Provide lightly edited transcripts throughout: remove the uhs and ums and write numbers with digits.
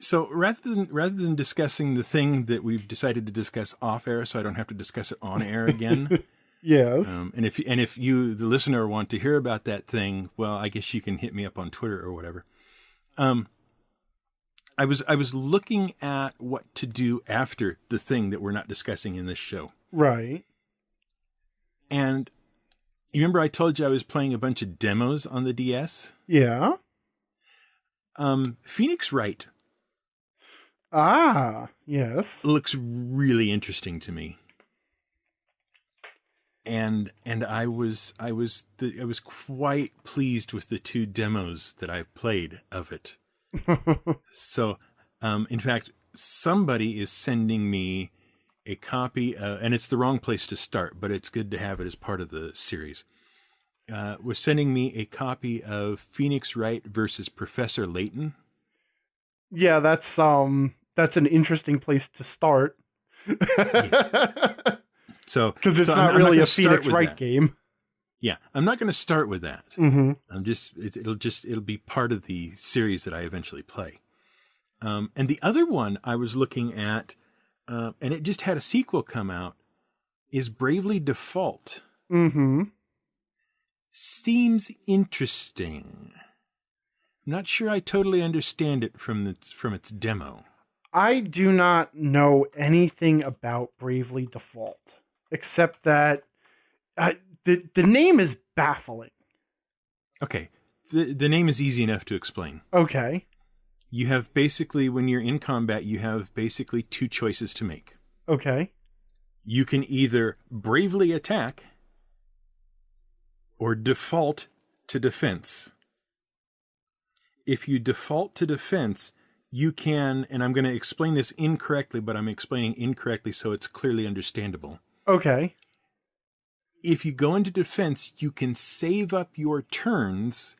So rather than discussing the thing that we've decided to discuss off air, so I don't have to discuss it on air again. Yes. And if you, the listener, want to hear about that thing, well, I guess you can hit me up on Twitter or whatever. I was looking at what to do after the thing that we're not discussing in this show. Right. And you remember I told you I was playing a bunch of demos on the DS? Yeah. Phoenix Wright. Ah, yes. Looks really interesting to me. And I was quite pleased with the 2 demos that I've played of it. So, in fact, somebody is sending me a copy, and it's the wrong place to start, but it's good to have it as part of the series. Was sending me a copy of Phoenix Wright versus Professor Layton. Yeah, that's an interesting place to start. Yeah. So, because it's so not I'm really not a Phoenix Wright that. game. Yeah, I'm not going to start with that. Mm-hmm. It'll be part of the series that I eventually play. And the other one I was looking at, and it just had a sequel come out, is Bravely Default. Mm-hmm. Seems interesting. I'm not sure I totally understand it from its demo. I do not know anything about Bravely Default, except that the name is baffling. Okay, the name is easy enough to explain. Okay. You have basically, when you're in combat, you have basically 2 choices to make. Okay. You can either bravely attack or default to defense. If you default to defense, you can, and I'm going to explain this incorrectly, but I'm explaining incorrectly so it's clearly understandable. Okay. If you go into defense, you can save up your turns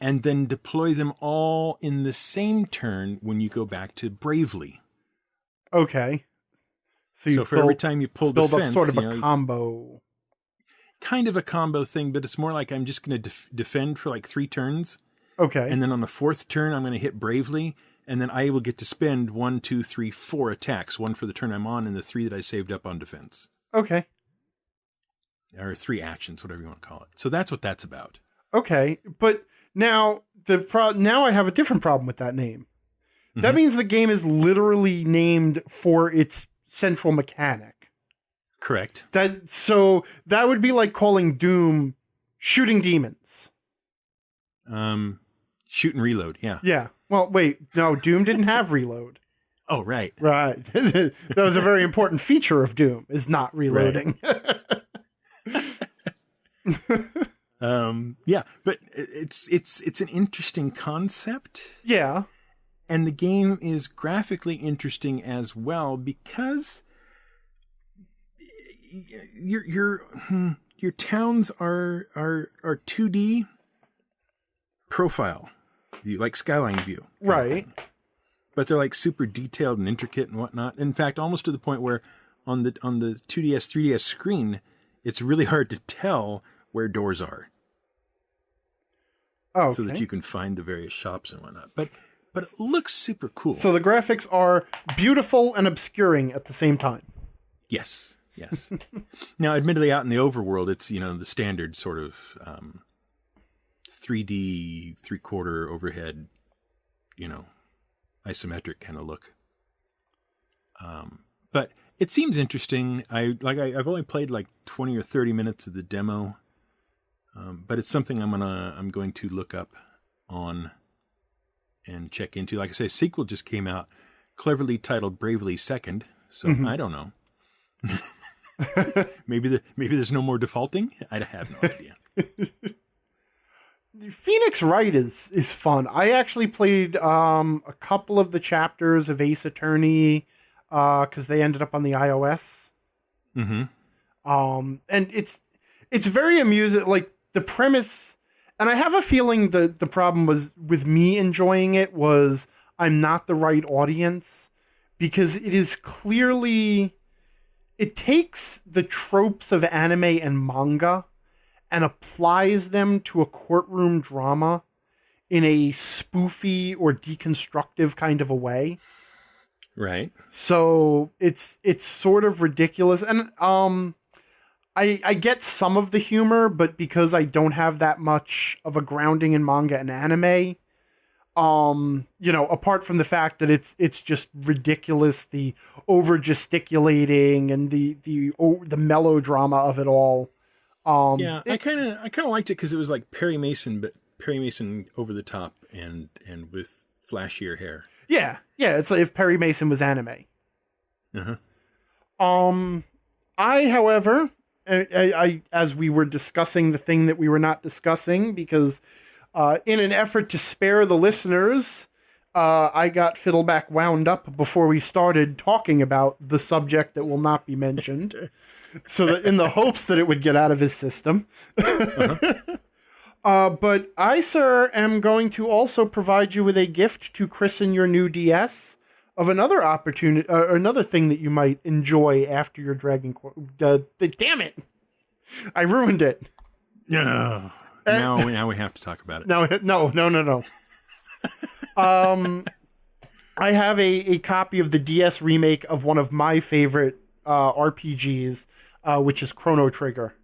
and then deploy them all in the same turn when you go back to bravely. Okay. So for every time you pull build defense, up sort of a combo. Kind of a combo thing, but it's more like I'm just going to defend for like 3 turns. Okay. And then on the 4th turn, I'm going to hit bravely. And then I will get to spend 1, 2, 3, 4 attacks. 1 for the turn I'm on and the 3 that I saved up on defense. Okay. Or 3 actions, whatever you want to call it. So that's what that's about. Okay. But now now I have a different problem with that name. Mm-hmm. That means the game is literally named for its central mechanic. Correct. So that would be like calling Doom Shooting Demons. Shoot and reload, yeah. Yeah. Well, wait. No, Doom didn't have reload. Oh, right. Right. That was a very important feature of Doom, is not reloading. Right. Yeah, but it's an interesting concept. Yeah. And the game is graphically interesting as well because your towns are 2D profile view, like skyline view. Right. But they're like super detailed and intricate and whatnot. In fact, almost to the point where on the 2DS, 3DS screen, it's really hard to tell where doors are. Oh, okay. So that you can find the various shops and whatnot. But it looks super cool. So the graphics are beautiful and obscuring at the same time. Yes. Now, admittedly, out in the overworld, it's, the standard sort of 3D, 3/4 overhead, isometric kind of look. But it seems interesting. I've only played like 20 or 30 minutes of the demo, but it's something I'm going to look up on and check into. Like I say, sequel just came out, cleverly titled Bravely Second. So I don't know. maybe there's no more defaulting. I have no idea. Phoenix Wright is fun. I actually played a couple of the chapters of Ace Attorney because they ended up on the iOS. Mm-hmm. And it's very amusing. Like the premise, and I have a feeling the problem was with me enjoying it was I'm not the right audience because it is clearly. It takes the tropes of anime and manga and applies them to a courtroom drama in a spoofy or deconstructive kind of a way. Right. So it's sort of ridiculous. And I get some of the humor, but because I don't have that much of a grounding in manga and anime, apart from the fact that it's just ridiculous, the over gesticulating and the melodrama of it all. I kind of liked it because it was like Perry Mason, but Perry Mason over the top and with flashier hair. Yeah, it's like if Perry Mason was anime. Uh-huh. However, I as we were discussing the thing that we were not discussing, because in an effort to spare the listeners, I got Fiddleback wound up before we started talking about the subject that will not be mentioned, so that in the hopes that it would get out of his system. But I, sir, am going to also provide you with a gift to christen your new DS of another opportunity, another thing that you might enjoy after your Dragon Quest. Damn it! I ruined it. Yeah. Now we have to talk about it. No. I have a copy of the DS remake of one of my favorite RPGs, which is Chrono Trigger.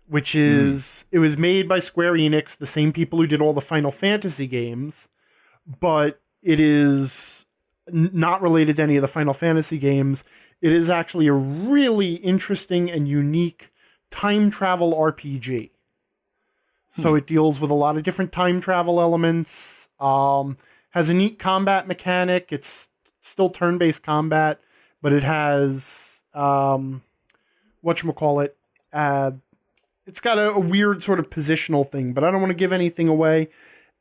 Which is, It was made by Square Enix, the same people who did all the Final Fantasy games, but it is not related to any of the Final Fantasy games. It is actually a really interesting and unique time travel RPG. So it deals with a lot of different time travel elements, has a neat combat mechanic. It's still turn-based combat, but it has, whatchamacallit, it's got a weird sort of positional thing, but I don't want to give anything away.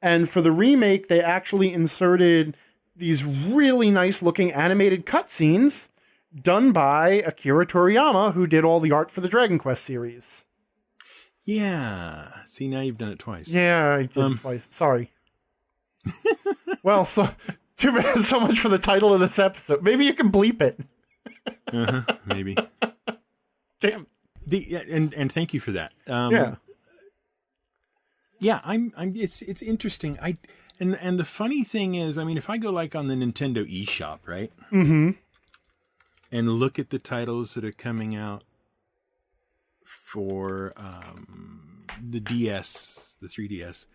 And for the remake, they actually inserted these really nice looking animated cutscenes done by Akira Toriyama, who did all the art for the Dragon Quest series. Yeah. See, now you've done it twice. Yeah, I did it twice. Sorry. Well, so too bad. So much for the title of this episode. Maybe you can bleep it. Maybe. Damn. And thank you for that. It's interesting. And the funny thing is, I mean, if I go like on the Nintendo eShop, right? Mm-hmm. And look at the titles that are coming out for the DS, the 3DS,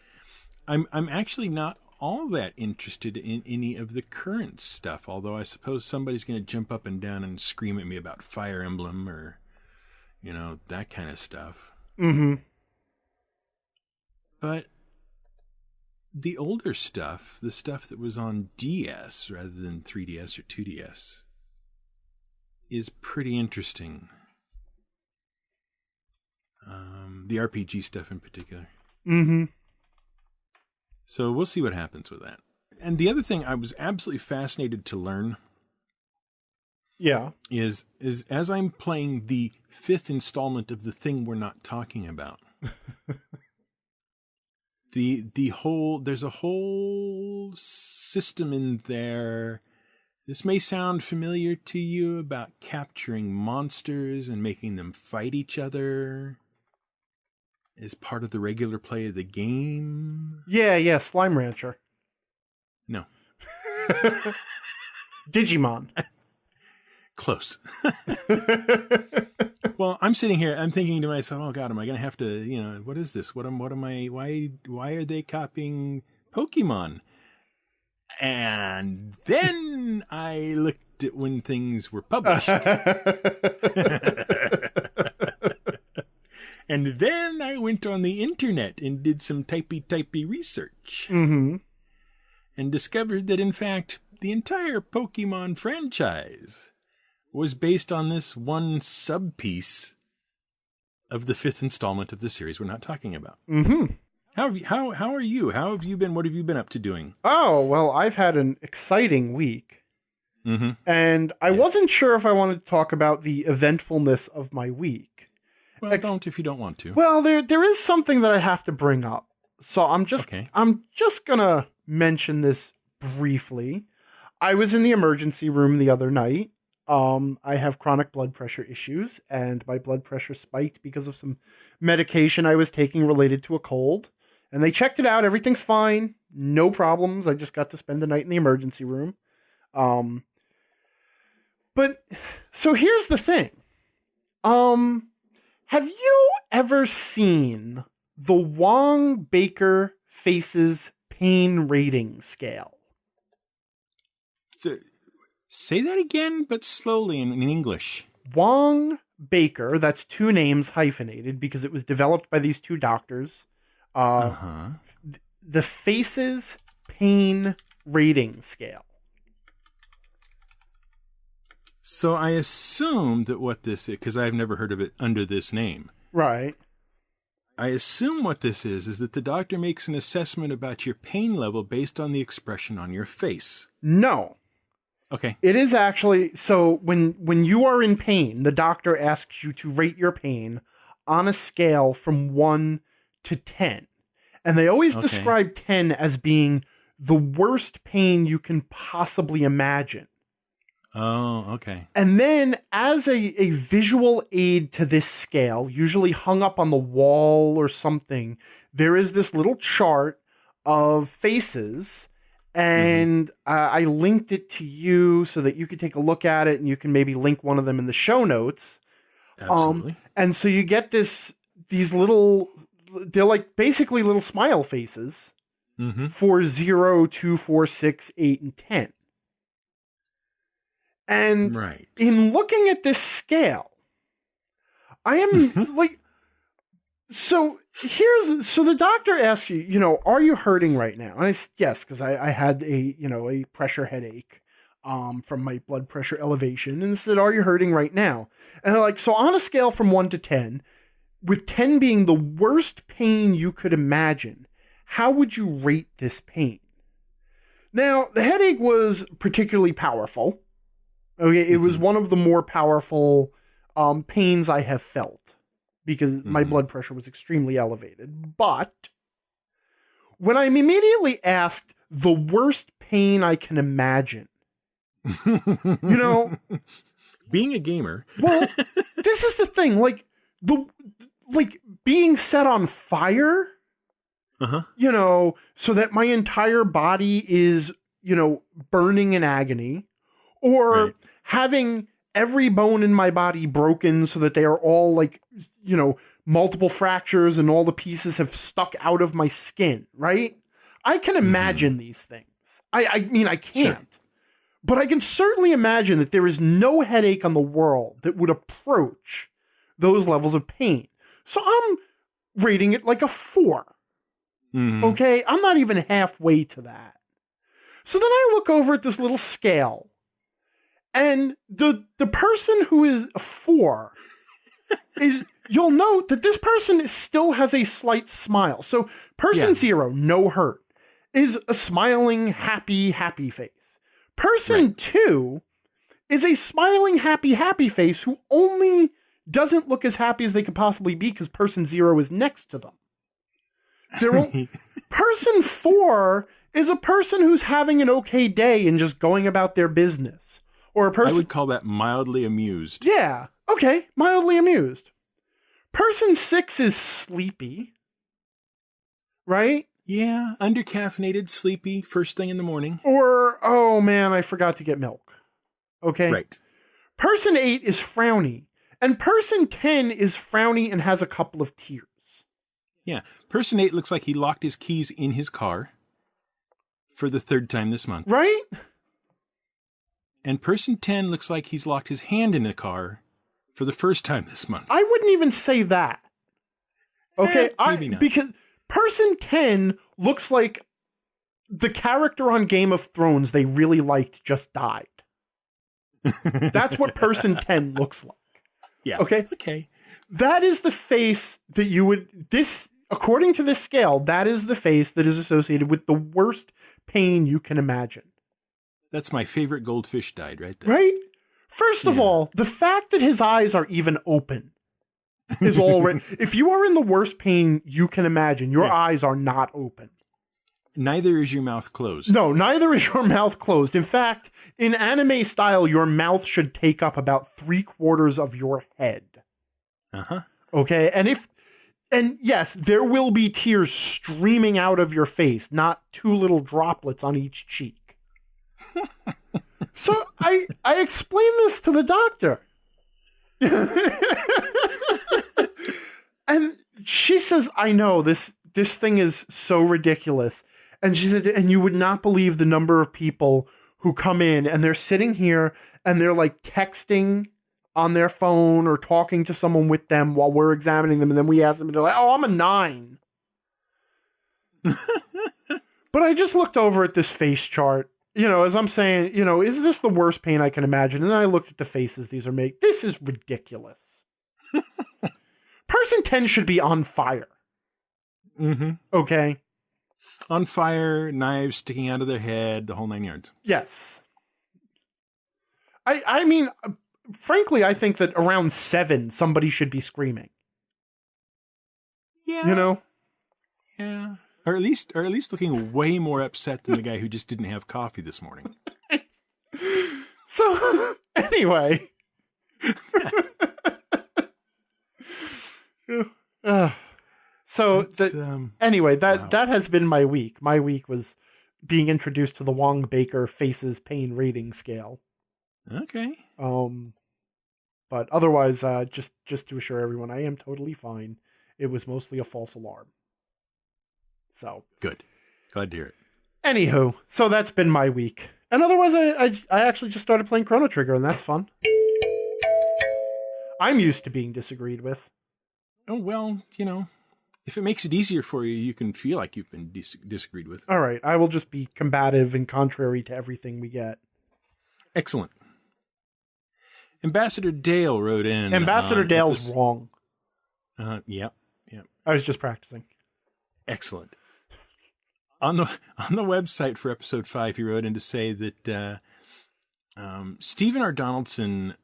I'm actually not all that interested in any of the current stuff. Although I suppose somebody's going to jump up and down and scream at me about Fire Emblem or that kind of stuff. Mm-hmm. But the older stuff, the stuff that was on DS rather than 3DS or 2DS, is pretty interesting. The RPG stuff in particular. Mm-hmm. So we'll see what happens with that. And the other thing I was absolutely fascinated to learn is as I'm playing the 5th installment of the thing we're not talking about. There's a whole system in there. This may sound familiar to you, about capturing monsters and making them fight each other as part of the regular play of the game. Yeah, Slime Rancher. No. Digimon. Close. Well, I'm sitting here, I'm thinking to myself, oh God, am I going to have to, what is this? What am I, why are they copying Pokemon? And then I looked at when things were published. And then I went on the internet and did some typey research. Mm-hmm. And discovered that, in fact, the entire Pokemon franchise was based on this one sub-piece of the 5th installment of the series we're not talking about. Mm-hmm. How are you? How have you been? What have you been up to doing? Oh, well, I've had an exciting week. Mm-hmm. And I wasn't sure if I wanted to talk about the eventfulness of my week. Well, don't if you don't want to. Well, there is something that I have to bring up. So I'm just gonna mention this briefly. I was in the emergency room the other night. I have chronic blood pressure issues, and my blood pressure spiked because of some medication I was taking related to a cold. And they checked it out. Everything's fine. No problems. I just got to spend the night in the emergency room. But so here's the thing. Have you ever seen the Wong-Baker Faces Pain Rating Scale? So, say that again, but slowly in English. Wong-Baker, that's two names hyphenated because it was developed by these two doctors. The Faces Pain Rating Scale. So I assume that what this is, because I've never heard of it under this name. Right. I assume what this is that the doctor makes an assessment about your pain level based on the expression on your face. No. Okay. It is actually, so when you are in pain, the doctor asks you to rate your pain on a scale from 1 to 10. And they always describe 10 as being the worst pain you can possibly imagine. Oh, okay. And then as a visual aid to this scale, usually hung up on the wall or something, there is this little chart of faces. And I linked it to you so that you could take a look at it and you can maybe link one of them in the show notes. Absolutely. And so you get these little, they're like basically little smile faces for 0, 2, 4, 6, 8, and 10. And in looking at this scale, I am like, so the doctor asks you, are you hurting right now? And I said, yes, because I had a pressure headache from my blood pressure elevation. And said, are you hurting right now? And they're like, so on a scale from 1 to 10, with 10 being the worst pain you could imagine, how would you rate this pain? Now, the headache was particularly powerful. Okay, it was one of the more powerful pains I have felt because my blood pressure was extremely elevated. But when I'm immediately asked the worst pain I can imagine, being a gamer. Well, this is the thing, like being set on fire, so that my entire body is, burning in agony. Or having every bone in my body broken so that they are all like, multiple fractures and all the pieces have stuck out of my skin, right? I can imagine these things. I mean, I can't. Sure. But I can certainly imagine that there is no headache on the world that would approach those levels of pain. So I'm rating it like a 4. Okay? I'm not even halfway to that. So then I look over at this little scale. And the person who is a 4 is, you'll note that this person still has a slight smile. So person 0, no hurt, is a smiling, happy face. Person 2 is a smiling, happy face who only doesn't look as happy as they could possibly be because person 0 is next to them. Person 4 is a person who's having an okay day and just going about their business. Or a person, I would call that mildly amused. Yeah. Okay. Mildly amused. Person 6 is sleepy. Right? Yeah. Undercaffeinated, sleepy, first thing in the morning. Or, oh man, I forgot to get milk. Okay. Right. Person 8 is frowny. And person 10 is frowny and has a couple of tears. Yeah. Person 8 looks like he locked his keys in his car for the 3rd time this month. Right? And person 10 looks like he's locked his hand in the car for the first time this month. I wouldn't even say that. Okay? Maybe not. Because person 10 looks like the character on Game of Thrones they really liked just died. That's what person 10 looks like. Yeah. Okay? That is the face that you would... according to this scale, that is the face that is associated with the worst pain you can imagine. That's my favorite goldfish died right there. Right? First of all, the fact that his eyes are even open is already... If you are in the worst pain you can imagine, your eyes are not open. Neither is your mouth closed. No, neither is your mouth closed. In fact, in anime style, your mouth should take up about 3/4 of your head. Uh-huh. Okay? And And yes, there will be tears streaming out of your face, not 2 little droplets on each cheek. So I explained this to the doctor. And she says, I know, this thing is so ridiculous. And she said, and you would not believe the number of people who come in and they're sitting here and they're like texting on their phone or talking to someone with them while we're examining them. And then we ask them and they're like, oh, I'm a 9. But I just looked over at this face chart, as I'm saying, is this the worst pain I can imagine? And then I looked at the faces these are making. This is ridiculous. Person 10 should be on fire. Mm-hmm. Okay. On fire, knives sticking out of their head, the whole 9 yards. Yes. I mean, frankly, I think that around 7, somebody should be screaming. Yeah. Yeah. Or at least looking way more upset than the guy who just didn't have coffee this morning. So, anyway. Anyway, that has been my week. My week was being introduced to the Wong Baker Faces Pain Rating Scale. Okay. But otherwise, just to assure everyone, I am totally fine. It was mostly a false alarm. So good. Glad to hear it. Anywho, so that's been my week. And otherwise, I actually just started playing Chrono Trigger, and that's fun. I'm used to being disagreed with. Oh, well, if it makes it easier for you, you can feel like you've been disagreed with. All right. I will just be combative and contrary to everything we get. Excellent. Ambassador Dale wrote in. Ambassador Dale's wrong. Yep. I was just practicing. Excellent. On the website for episode 5, he wrote in to say that Stephen R. Donaldson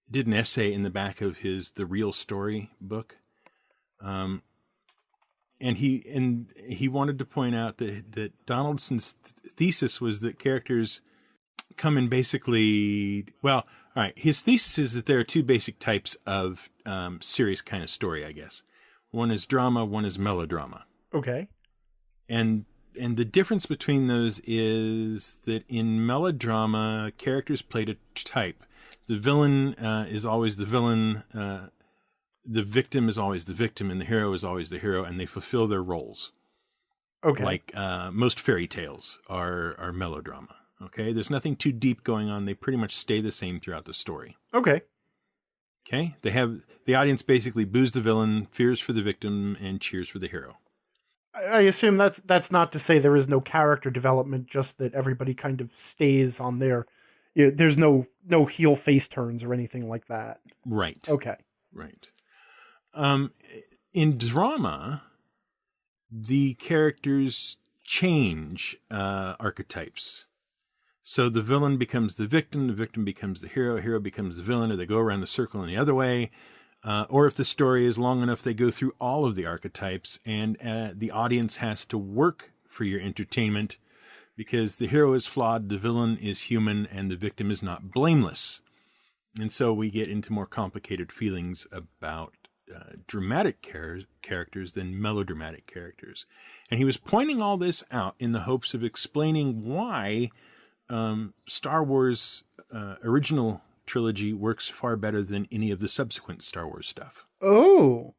did an essay in the back of his The Real Story book. And he wanted to point out that Donaldson's thesis was that characters come in basically, well, all right. His thesis is that there are 2 basic types of serious kind of story, I guess. One is drama, one is melodrama. Okay. And the difference between those is that in melodrama, characters played a type. The villain is always the villain. The victim is always the victim, and the hero is always the hero, and they fulfill their roles. Okay. Like most fairy tales are melodrama. Okay, there's nothing too deep going on. They pretty much stay the same throughout the story. Okay. Okay, they have the audience basically boos the villain, fears for the victim, and cheers for the hero. I assume that's not to say there is no character development, just that everybody kind of stays on their. There's no heel face turns or anything like that. Right. Okay. Right. In drama, the characters change archetypes. So the villain becomes the victim becomes the hero becomes the villain, or they go around the circle in the other way. Or if the story is long enough, they go through all of the archetypes, and the audience has to work for your entertainment because the hero is flawed, the villain is human, and the victim is not blameless. And so we get into more complicated feelings about dramatic characters than melodramatic characters. And he was pointing all this out in the hopes of explaining why Star Wars original trilogy works far better than any of the subsequent Star Wars stuff. Oh,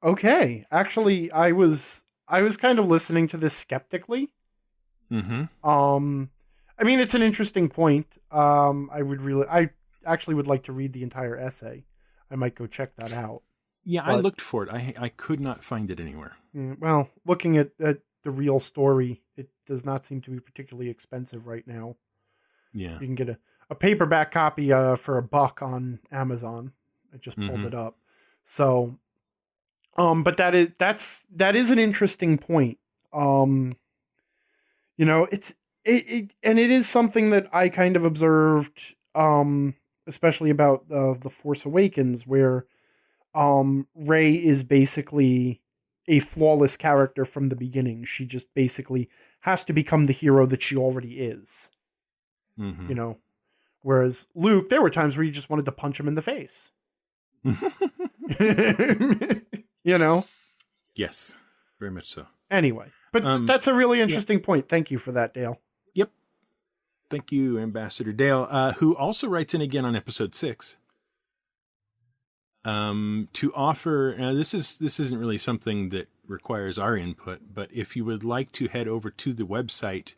okay. Actually, I was kind of listening to this skeptically. Mm-hmm. I mean, it's an interesting point. I actually would like to read the entire essay. I might go check that out. Yeah, I looked for it. I could not find it anywhere. Well, looking at the real story, it does not seem to be particularly expensive right now. Yeah. You can get a paperback copy for $1 on Amazon. I just pulled it up. So, but that is an interesting point. It is something that I kind of observed, especially about the Force Awakens, where Rey is basically a flawless character from the beginning. She just basically has to become the hero that she already is. Mm-hmm. Whereas Luke, there were times where you just wanted to punch him in the face. You know? Yes, very much so. Anyway, but that's a really interesting point. Thank you for that, Dale. Yep. Thank you, Ambassador Dale, who also writes in again on episode 6. To offer, this isn't really something that requires our input, but if you would like to head over to the website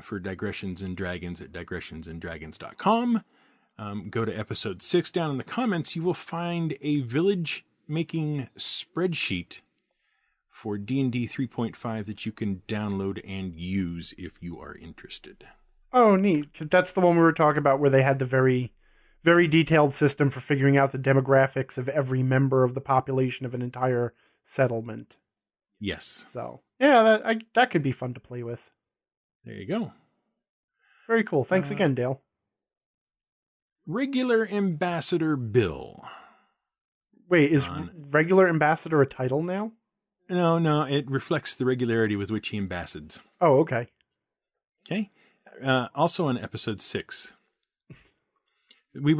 for Digressions and Dragons at digressionsanddragons.com, go to episode 6. Down in the comments, you will find a village making spreadsheet for D&D 3.5 that you can download and use if you are interested. Oh, neat. That's the one we were talking about where they had the very, very detailed system for figuring out the demographics of every member of the population of an entire settlement. Yes. So, yeah, that could be fun to play with. There you go. Very cool. Thanks again, Dale. Regular Ambassador Bill. Wait, is Regular Ambassador a title now? No, it reflects the regularity with which he ambassadors. Oh, okay. Okay. Also on episode 6. We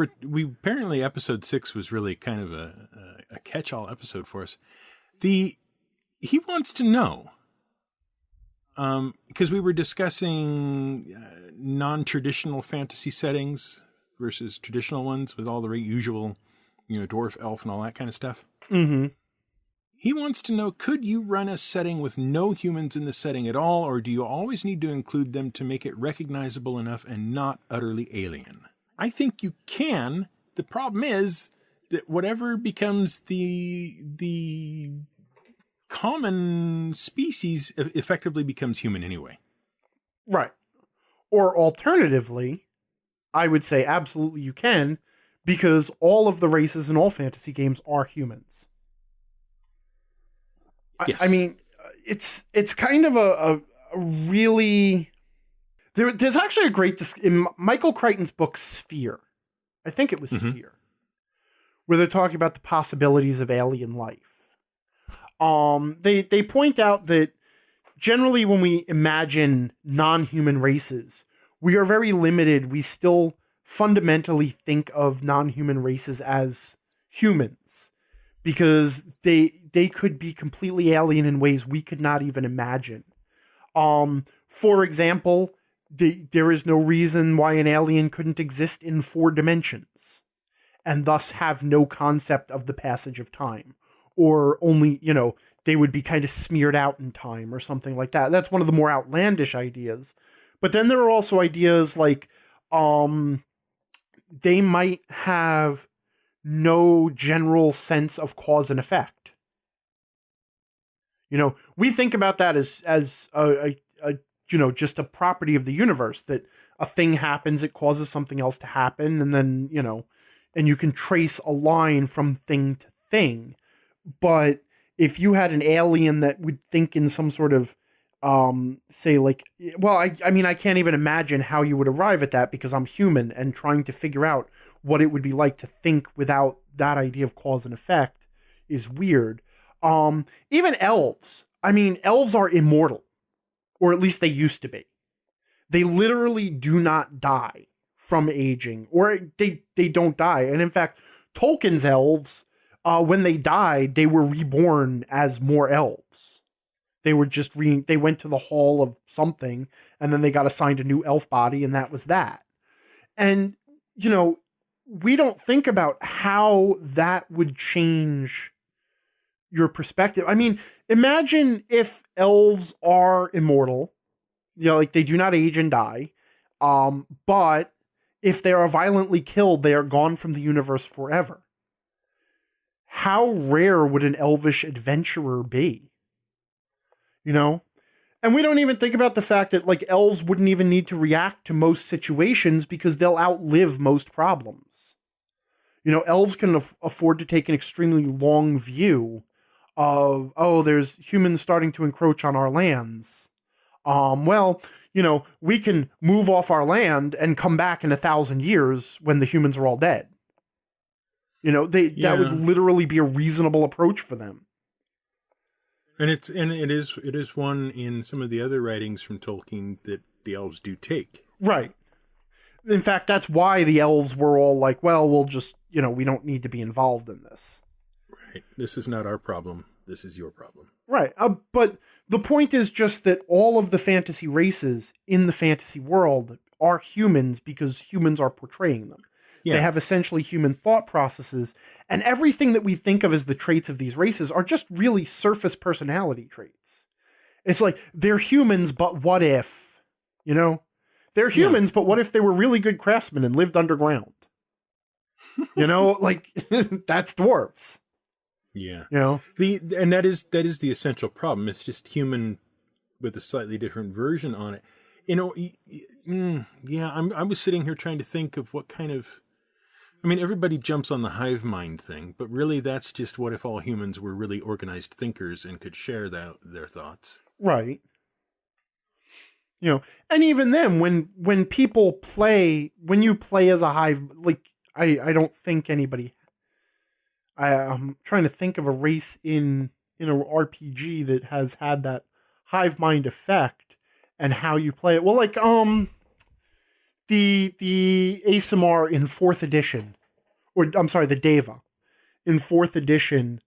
apparently episode 6 was really kind of a catch-all episode for us. He wants to know, because we were discussing non-traditional fantasy settings versus traditional ones with all the usual, dwarf, elf, and all that kind of stuff. Mm-hmm. He wants to know, could you run a setting with no humans in the setting at all, or do you always need to include them to make it recognizable enough and not utterly alien? I think you can. The problem is that whatever becomes the common species effectively becomes human anyway. Right. Or alternatively, I would say absolutely you can, because all of the races in all fantasy games are humans. Yes. I mean, it's kind of a really... There's actually a great... In Michael Crichton's book, Sphere, I think it was Sphere, where they're talking about the possibilities of alien life. They point out that generally when we imagine non-human races, we are very limited. We still fundamentally think of non-human races as humans, because they could be completely alien in ways we could not even imagine. For example, there is no reason why an alien couldn't exist in 4 dimensions and thus have no concept of the passage of time, or only, they would be kind of smeared out in time or something like that. That's one of the more outlandish ideas. But then there are also ideas like they might have no general sense of cause and effect. We think about that as a just a property of the universe, that a thing happens, it causes something else to happen, and then, and you can trace a line from thing to thing. But if you had an alien that would think in some sort of, say like, well, I mean, I can't even imagine how you would arrive at that, because I'm human, and trying to figure out what it would be like to think without that idea of cause and effect is weird. Even elves. I mean, elves are immortal, or at least they used to be. They literally do not die from aging, or they don't die. And in fact, Tolkien's elves, when they died, they were reborn as more elves. They were just they went to the hall of something, and then they got assigned a new elf body, and that was that. And, we don't think about how that would change your perspective. I mean, imagine if elves are immortal, like they do not age and die, but if they are violently killed, they are gone from the universe forever. How rare would an elvish adventurer be? And we don't even think about the fact that, like, elves wouldn't even need to react to most situations because they'll outlive most problems. Elves can afford to take an extremely long view of, there's humans starting to encroach on our lands. We can move off our land and come back in 1,000 years when the humans are all dead. That would literally be a reasonable approach for them. And it is one in some of the other writings from Tolkien that the elves do take. Right. In fact, that's why the elves were all like, well, we'll just, we don't need to be involved in this. Right. This is not our problem. This is your problem. Right. But the point is just that all of the fantasy races in the fantasy world are humans because humans are portraying them. Yeah. They have essentially human thought processes, and everything that we think of as the traits of these races are just really surface personality traits. It's like, they're humans, but what if? You know? They're humans, but what if they were really good craftsmen and lived underground? You know, like, that's dwarves. Yeah. You know? And that is the essential problem. It's just human with a slightly different version on it. You know, I was sitting here trying to think of what kind of... I mean, everybody jumps on the hive mind thing, but really that's just what if all humans were really organized thinkers and could share their thoughts. Right. You know, and even then, when people play, when you play as a hive, like, I don't think anybody... I'm trying to think of a race in an RPG that has had that hive mind effect and how you play it. Well, like, the ASMR in 4th edition, or I'm sorry, the Deva in 4th edition,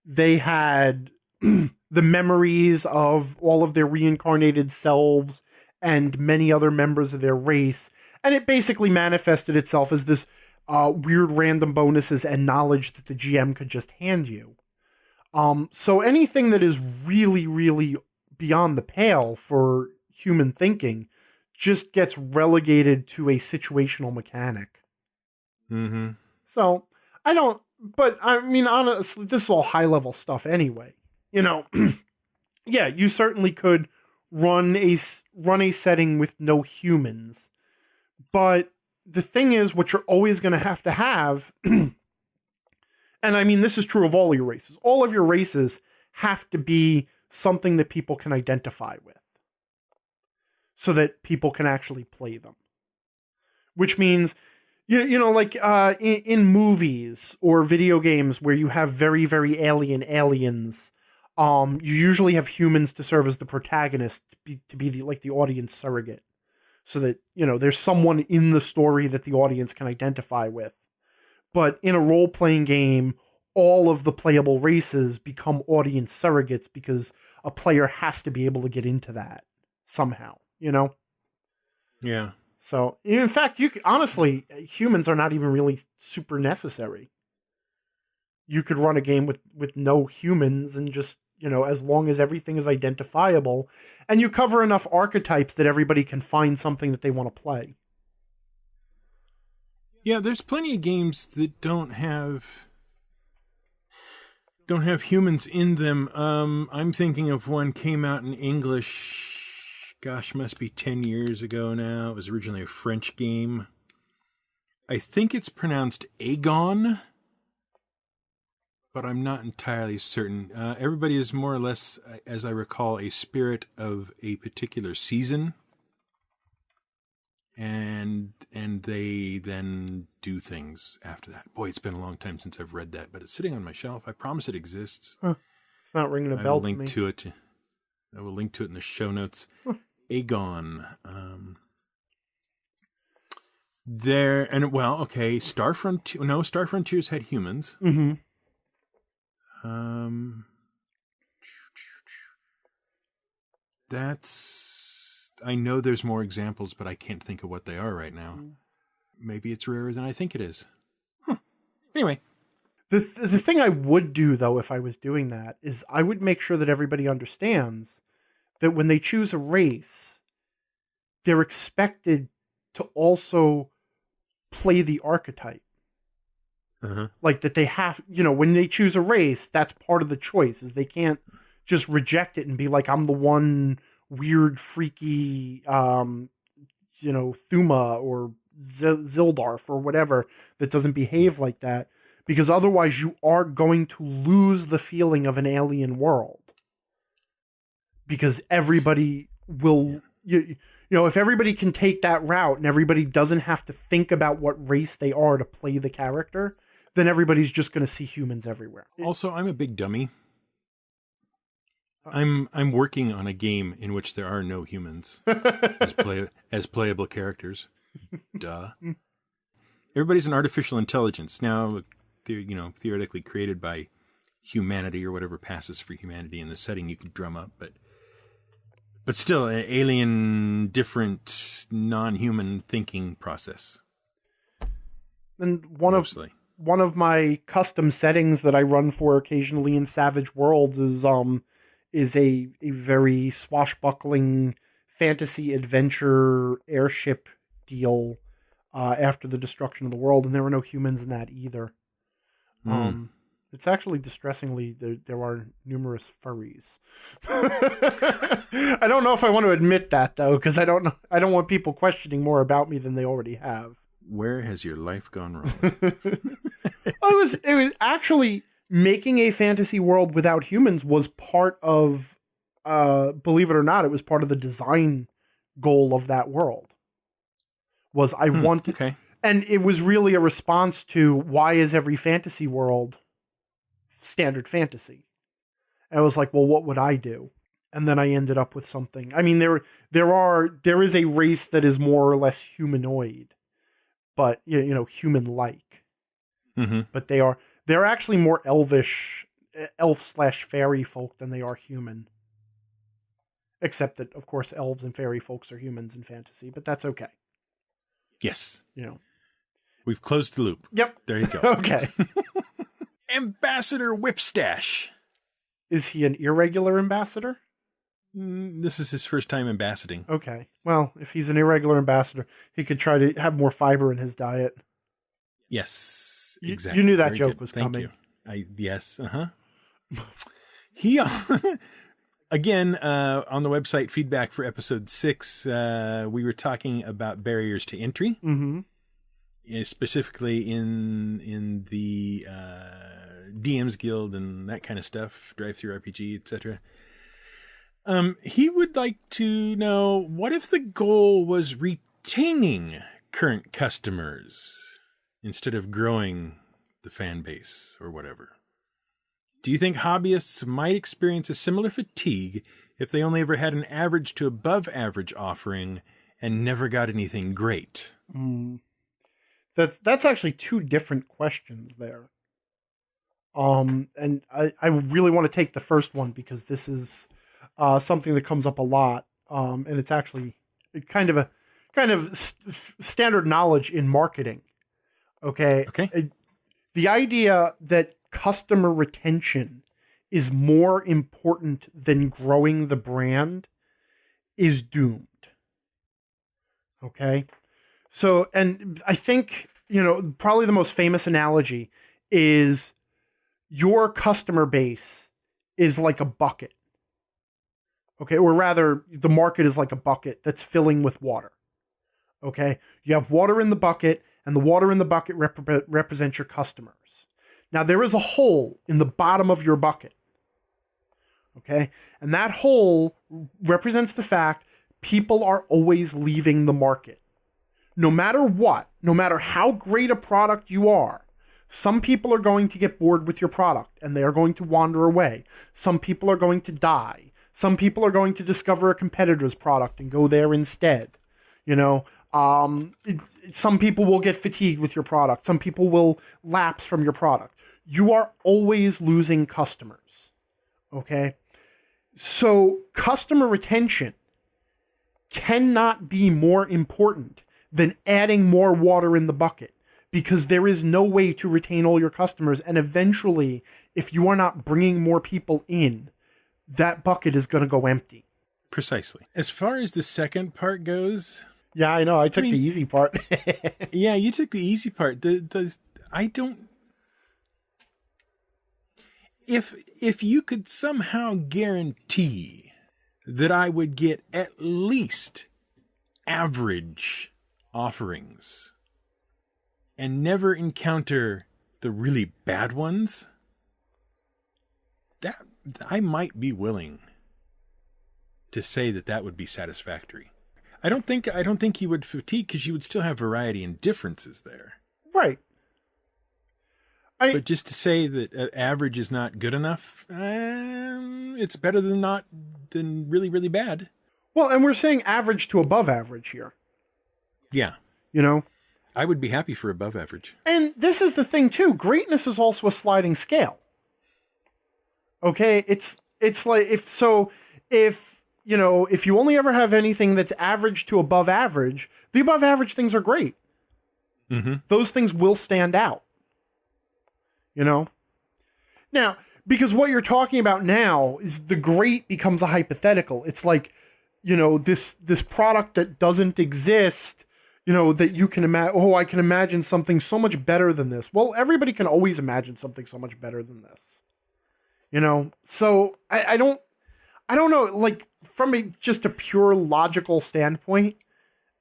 they had the memories of all of their reincarnated selves and many other members of their race. And it basically manifested itself as this weird random bonuses and knowledge that the GM could just hand you. So anything that is really, really beyond the pale for human thinking just gets relegated to a situational mechanic. Mm-hmm. So but I mean, honestly, this is all high level stuff anyway. You know, yeah, you certainly could run a setting with no humans, but the thing is, what you're always going to have, and I mean, this is true of all your races. All of your races have to be something that people can identify with, so that people can actually play them. Which means, you know, like in movies or video games where you have very, very alien aliens, you usually have humans to serve as the protagonist, to be the audience surrogate. So that, you know, there's someone in the story that the audience can identify with. But in a role-playing game, all of the playable races become audience surrogates because a player has to be able to get into that somehow, you know? Yeah. So, in fact, honestly, humans are not even really super necessary. You could run a game with no humans and just, you know, as long as everything is identifiable and you cover enough archetypes that everybody can find something that they want to play. Yeah, there's plenty of games that don't have humans in them. I'm thinking of one came out in English, gosh, must be 10 years ago now. It was originally a French game. I think it's pronounced Aegon, but I'm not entirely certain. Everybody is more or less, as I recall, a spirit of a particular season. And they then do things after that. Boy, it's been a long time since I've read that, but it's sitting on my shelf. I promise it exists. Huh. It's not ringing a bell to me. I will link to it in the show notes. Huh. Aegon. Star Frontiers had humans. Mm-hmm. I know there's more examples, but I can't think of what they are right now. Maybe it's rarer than I think it is. Anyway. The thing I would do, though, if I was doing that, is I would make sure that everybody understands that when they choose a race, they're expected to also play the archetype. Uh-huh. Like that they have, you know, when they choose a race, that's part of the choice, is they can't just reject it and be like, I'm the one weird, freaky, Thuma or Zildarf or whatever that doesn't behave like that, because otherwise you are going to lose the feeling of an alien world. Because everybody will, you know, if everybody can take that route and everybody doesn't have to think about what race they are to play the character, then everybody's just going to see humans everywhere. Also, I'm a big dummy. I'm working on a game in which there are no humans as playable characters. Duh. Everybody's an artificial intelligence now. They're, theoretically created by humanity or whatever passes for humanity in the setting you could drum up, but still an alien, different, non-human thinking process. And one of my custom settings that I run for occasionally in Savage Worlds is a very swashbuckling fantasy adventure airship deal after the destruction of the world, and there were no humans in that either. It's actually distressingly there are numerous furries. I don't know if I want to admit that though, because I don't want people questioning more about me than they already have. Where has your life gone wrong? It was actually making a fantasy world without humans was part of, believe it or not, it was part of the design goal of that world. Was I wanted, okay. And it was really a response to why is every fantasy world standard fantasy? And I was like, well, what would I do? And then I ended up with something. I mean, there is a race that is more or less humanoid, but human-like. Mm-hmm. But they're actually more elf/fairy folk than they are human. Except that, of course, elves and fairy folks are humans in fantasy, but that's okay. Yes. We've closed the loop. Yep. There you go. Okay. Ambassador Whipstash. Is he an irregular ambassador? This is his first time ambassading. Okay. Well, if he's an irregular ambassador, he could try to have more fiber in his diet. Yes, exactly. You knew that Very joke good. was Thank coming. You. Yes. He again on the website feedback for episode 6. We were talking about barriers to entry, specifically in the DM's Guild and that kind of stuff, drive-through RPG, etc. He would like to know, what if the goal was retaining current customers instead of growing the fan base or whatever? Do you think hobbyists might experience a similar fatigue if they only ever had an average to above average offering and never got anything great? That's actually two different questions there. And I really want to take the first one because this is something that comes up a lot, and it's actually kind of standard knowledge in marketing. Okay. The idea that customer retention is more important than growing the brand is doomed. Okay. So, and I think, probably the most famous analogy is your customer base is like a bucket. Okay. Or rather, the market is like a bucket that's filling with water. Okay. You have water in the bucket, and the water in the bucket represents your customers. Now, there is a hole in the bottom of your bucket. Okay. And that hole represents the fact people are always leaving the market. No matter what, no matter how great a product you are, some people are going to get bored with your product and they are going to wander away. Some people are going to die. Some people are going to discover a competitor's product and go there instead. Some people will get fatigued with your product. Some people will lapse from your product. You are always losing customers. Okay? So customer retention cannot be more important than adding more water in the bucket, because there is no way to retain all your customers. And eventually, if you are not bringing more people in, that bucket is going to go empty. Precisely. As far as the second part goes... Yeah, I know. I took the easy part. Yeah, you took the easy part. I don't... If you could somehow guarantee that I would get at least average offerings and never encounter the really bad ones, that I might be willing to say that would be satisfactory. I don't think you would fatigue, because you would still have variety and differences there. Right. But just to say that average is not good enough, it's better than really, really bad. Well, and we're saying average to above average here. Yeah. I would be happy for above average. And this is the thing, too. Greatness is also a sliding scale. Okay, it's like if if you only ever have anything that's average to above average, the above average things are great. Mm-hmm. Those things will stand out. Now, because what you're talking about now is the great becomes a hypothetical. It's like, this product that doesn't exist, that you can imagine. Oh, I can imagine something so much better than this. Well, everybody can always imagine something so much better than this. So I don't know. Like from just a pure logical standpoint,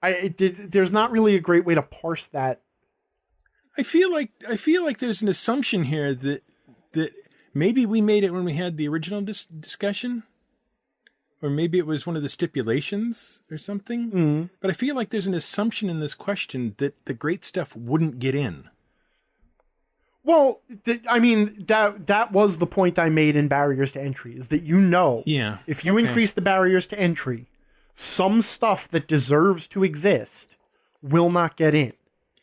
there's not really a great way to parse that. I feel like there's an assumption here that maybe we made it when we had the original discussion, or maybe it was one of the stipulations or something. Mm-hmm. But I feel like there's an assumption in this question that the great stuff wouldn't get in. Well, that was the point I made in barriers to entry, is that if you increase the barriers to entry, some stuff that deserves to exist will not get in.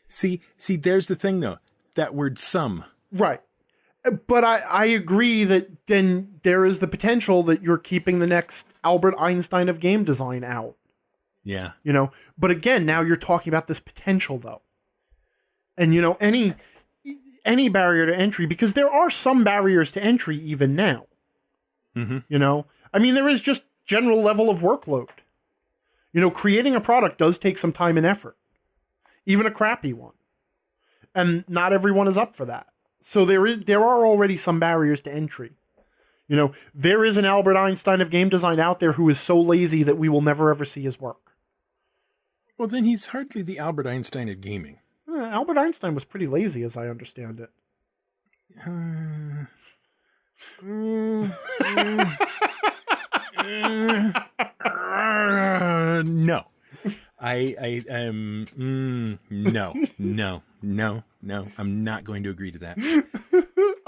See, there's the thing though, that word some. Right. But I agree that then there is the potential that you're keeping the next Albert Einstein of game design out. Yeah. But again, now you're talking about this potential though. And any barrier to entry, because there are some barriers to entry even now. Mm-hmm. There is just general level of workload. Creating a product does take some time and effort, even a crappy one. And not everyone is up for that. So there are already some barriers to entry. There is an Albert Einstein of game design out there who is so lazy that we will never ever see his work. Well, then he's hardly the Albert Einstein of gaming. Albert Einstein was pretty lazy, as I understand it. No. I am no. I'm not going to agree to that.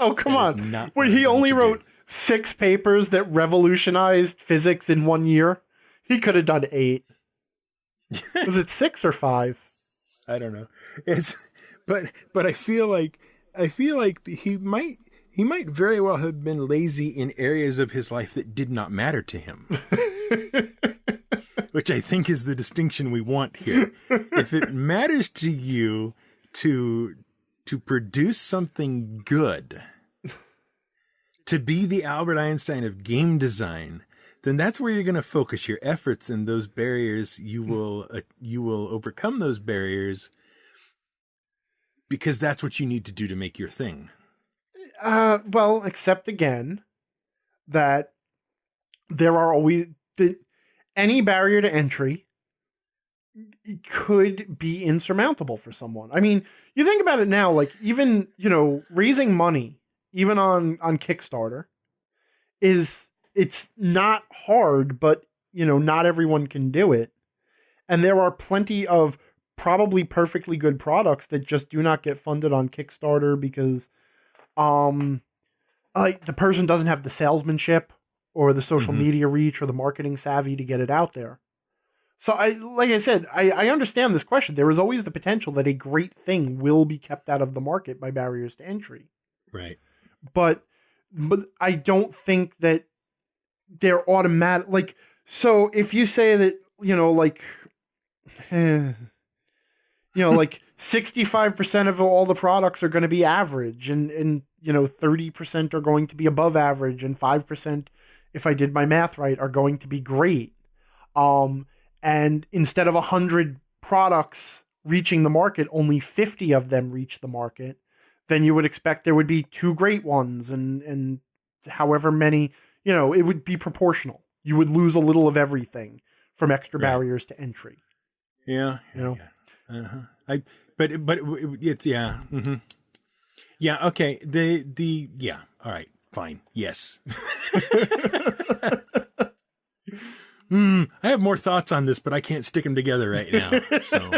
Oh, come on. Wait, he only wrote 6 papers that revolutionized physics in 1 year. He could have done 8. Was it 6 or 5? I don't know. But I feel like he might very well have been lazy in areas of his life that did not matter to him. Which I think is the distinction we want here. If it matters to you to produce something good, to be the Albert Einstein of game design, then that's where you're going to focus your efforts, and those barriers you will overcome those barriers, because that's what you need to do to make your thing. Well, except again that there are always any barrier to entry could be insurmountable for someone. You think about it now, like even, raising money, even on Kickstarter, it's not hard, but, not everyone can do it. And there are plenty of probably perfectly good products that just do not get funded on Kickstarter because, the person doesn't have the salesmanship or the social media reach or the marketing savvy to get it out there. So like I said, I understand this question. There is always the potential that a great thing will be kept out of the market by barriers to entry. Right. But I don't think that they're automatic. Like, so if you say that, like 65% of all the products are going to be average and 30% are going to be above average and 5%, if I did my math right, are going to be great. And instead of 100 products reaching the market, only 50 of them reach the market, then you would expect there would be 2 great ones and however many, it would be proportional. You would lose a little of everything from extra barriers to entry. Yeah. Uh-huh. But it's yeah. Mm-hmm. Yeah. Okay. Yeah. All right. Fine. Yes. I have more thoughts on this, but I can't stick them together right now. So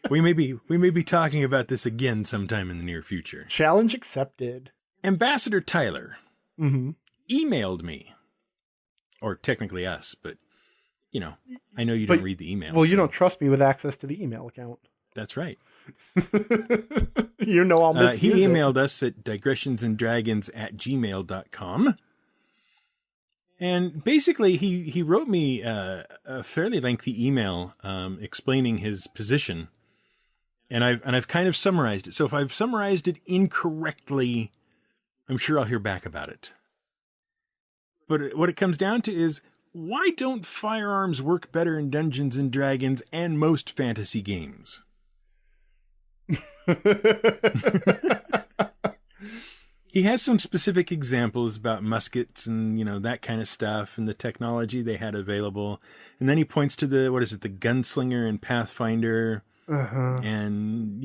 we may be talking about this again sometime in the near future. Challenge accepted. Ambassador Tyler emailed me, or technically us, but I know you don't read the email. Well, you don't trust me with access to the email account. That's right. I'll misuse he it. emailed us at digressionsandragons@gmail.com. And basically, he wrote me a fairly lengthy email explaining his position, and I've kind of summarized it. So if I've summarized it incorrectly, I'm sure I'll hear back about it. But what it comes down to is, why don't firearms work better in Dungeons and Dragons and most fantasy games? He has some specific examples about muskets and, that kind of stuff and the technology they had available. And then he points to the gunslinger and Pathfinder and,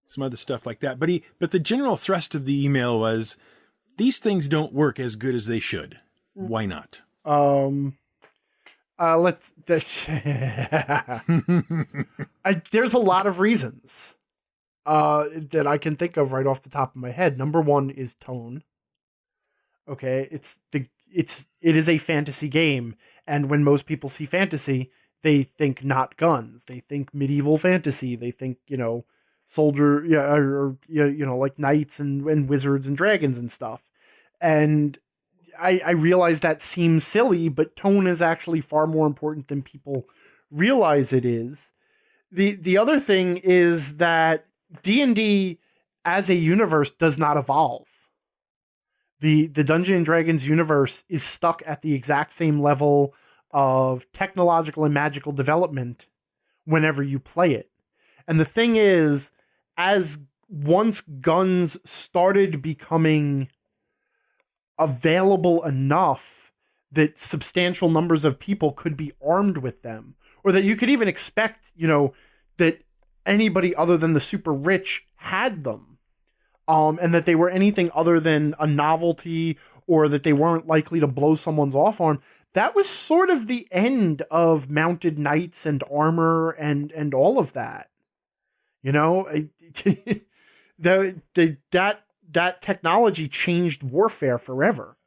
some other stuff like that. But the general thrust of the email was, these things don't work as good as they should. Why not? There's a lot of reasons that I can think of right off the top of my head. Number one is tone. Okay, it is a fantasy game, and when most people see fantasy, they think not guns. They think medieval fantasy. They think soldier, like knights and wizards and dragons and stuff. And I realize that seems silly, but tone is actually far more important than people realize it is. The other thing is that D&D as a universe does not evolve. The Dungeons and Dragons universe is stuck at the exact same level of technological and magical development whenever you play it. And the thing is, as once guns started becoming available enough that substantial numbers of people could be armed with them, or that you could even expect, that anybody other than the super rich had them, and that they were anything other than a novelty, or that they weren't likely to blow someone's off arm. That was sort of the end of mounted knights and armor and all of that. That technology changed warfare forever.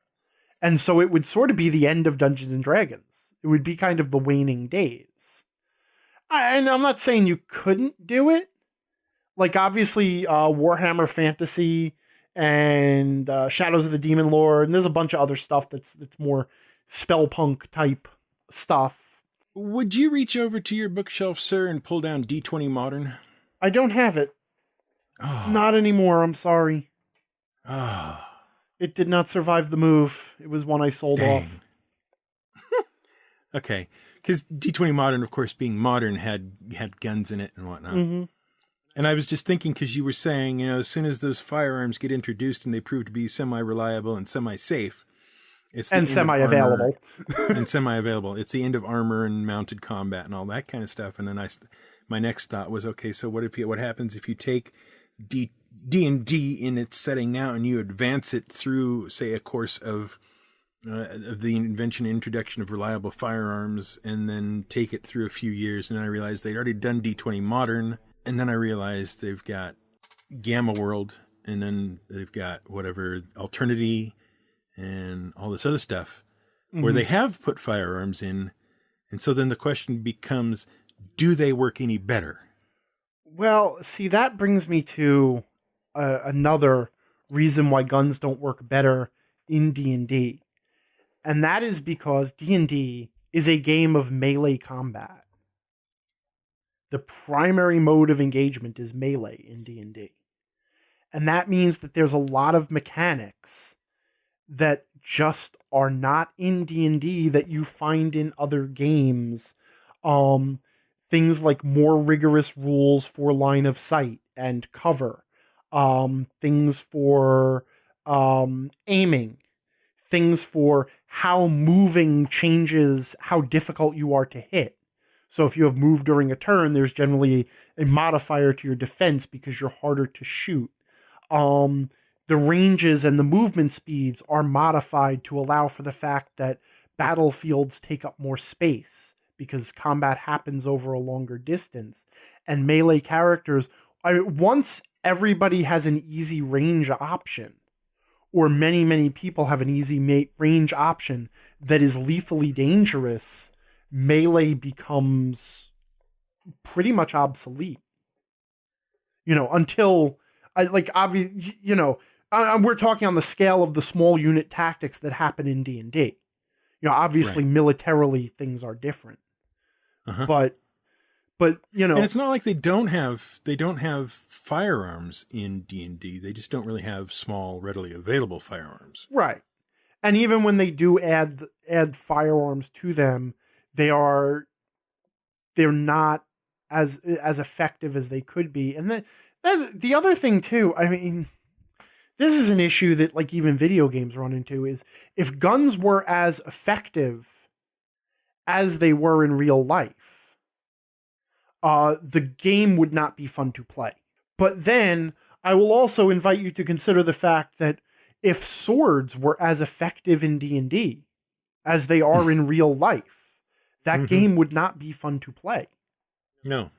And so it would sort of be the end of Dungeons and Dragons. It would be kind of the waning days. And I'm not saying you couldn't do it. Like, obviously, Warhammer Fantasy and Shadows of the Demon Lord, and there's a bunch of other stuff that's more spellpunk type stuff. Would you reach over to your bookshelf, sir, and pull down D20 Modern? I don't have it. Oh. Not anymore, I'm sorry. Oh. It did not survive the move. It was one I sold off. Okay. Because D20 Modern, of course, being modern, had guns in it and whatnot. Mm-hmm. And I was just thinking, because you were saying, as soon as those firearms get introduced and they prove to be semi-reliable and semi-safe, and semi-available. And semi-available. It's the end of armor and mounted combat and all that kind of stuff. And then my next thought was, okay, so what happens if you take D&D in its setting now and you advance it through, say, a course of the invention and introduction of reliable firearms, and then take it through a few years, and then I realized they'd already done D20 Modern, and then I realized they've got Gamma World, and then they've got whatever Alternity and all this other stuff, where they have put firearms in, and so then the question becomes, do they work any better? Well, see, that brings me to another reason why guns don't work better in D&D. And that is because D&D is a game of melee combat. The primary mode of engagement is melee in D&D. And that means that there's a lot of mechanics that just are not in D&D that you find in other games. Things like more rigorous rules for line of sight and cover. Things for aiming. Things for how moving changes how difficult you are to hit. So if you have moved during a turn, there's generally a modifier to your defense because you're harder to shoot. The ranges and the movement speeds are modified to allow for the fact that battlefields take up more space because combat happens over a longer distance. And melee characters, once everybody has an easy range option, or many, many people have an easy range option that is lethally dangerous, melee becomes pretty much obsolete. Until, we're talking on the scale of the small unit tactics that happen in D&D. Obviously militarily things are different, but and it's not like they don't have firearms in D&D. They just don't really have small, readily available firearms. Right. And even when they do add firearms to them, they're not as effective as they could be. And the other thing too, I mean, this is an issue that like even video games run into, is if guns were as effective as they were in real life, the game would not be fun to play. But then I will also invite you to consider the fact that if swords were as effective in D&D as they are in real life, that game would not be fun to play. No.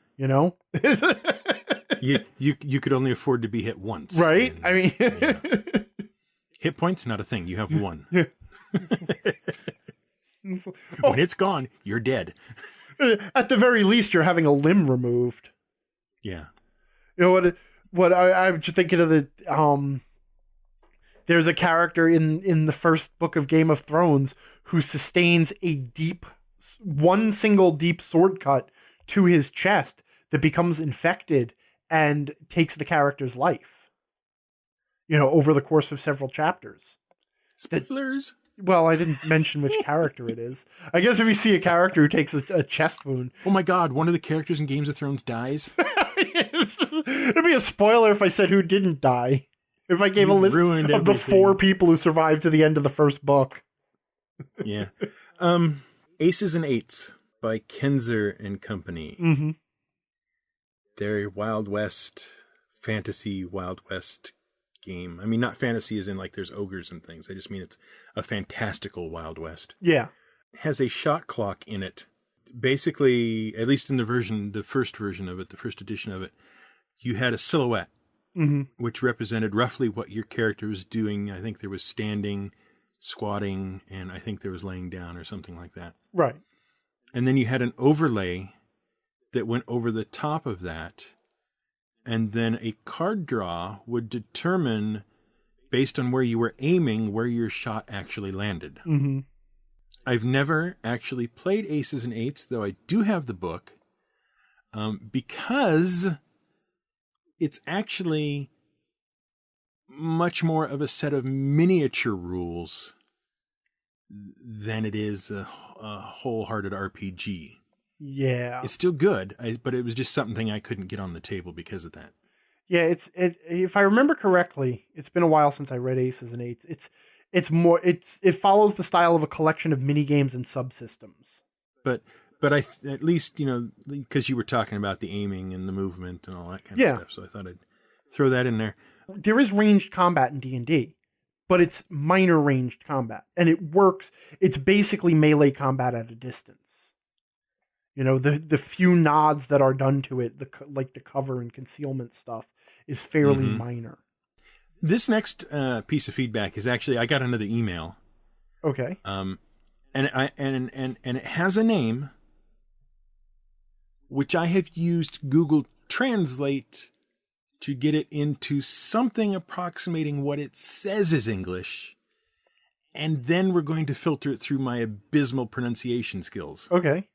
You could only afford to be hit once. Right? And, I mean... Hit points, not a thing. You have one. Yeah. When it's gone, you're dead. At the very least, you're having a limb removed. Yeah. What I'm just thinking of the... there's a character in the first book of Game of Thrones who sustains one single deep sword cut to his chest that becomes infected and takes the character's life, over the course of several chapters. Spoilers. Well, I didn't mention which character it is. I guess if you see a character who takes a chest wound. Oh my God, one of the characters in Games of Thrones dies? It'd be a spoiler if I said who didn't die. If I gave a list of the 4 people who survived to the end of the first book. Yeah. Aces and Eights by Kenzer and Company. Mm-hmm. They're Wild West, fantasy Wild West game. I mean, not fantasy as in like there's ogres and things. I just mean it's a fantastical Wild West. Yeah. It has a shot clock in it. Basically, at least in the first version of it, the first edition of it, you had a silhouette, which represented roughly what your character was doing. I think there was standing, squatting, and I think there was laying down or something like that. Right. And then you had an overlay that went over the top of that, and then a card draw would determine, based on where you were aiming, where your shot actually landed. Mm-hmm. I've never actually played Aces and Eights, though I do have the book, because it's actually much more of a set of miniature rules than it is a wholehearted RPG. Yeah. It's still good, but it was just something I couldn't get on the table because of that. Yeah, if I remember correctly, it's been a while since I read Aces and Eights. It follows the style of a collection of mini games and subsystems. But at least, because you were talking about the aiming and the movement and all that kind of stuff, so I thought I'd throw that in there. There is ranged combat in D&D, but it's minor ranged combat, and it works. It's basically melee combat at a distance. The few nods that are done to it, like the cover and concealment stuff, is fairly minor. This next piece of feedback is actually, I got another email. Okay. And it has a name, which I have used Google Translate to get it into something approximating what it says is English. And then we're going to filter it through my abysmal pronunciation skills. Okay.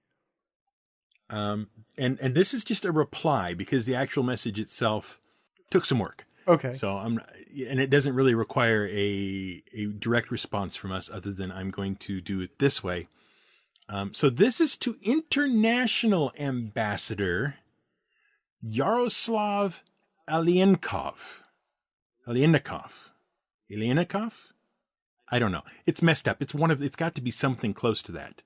And this is just a reply because the actual message itself took some work. Okay. So and it doesn't really require a direct response from us other than I'm going to do it this way. So this is to International Ambassador Jaroslav Alienkov. I don't know. It's messed up. It's got to be something close to that.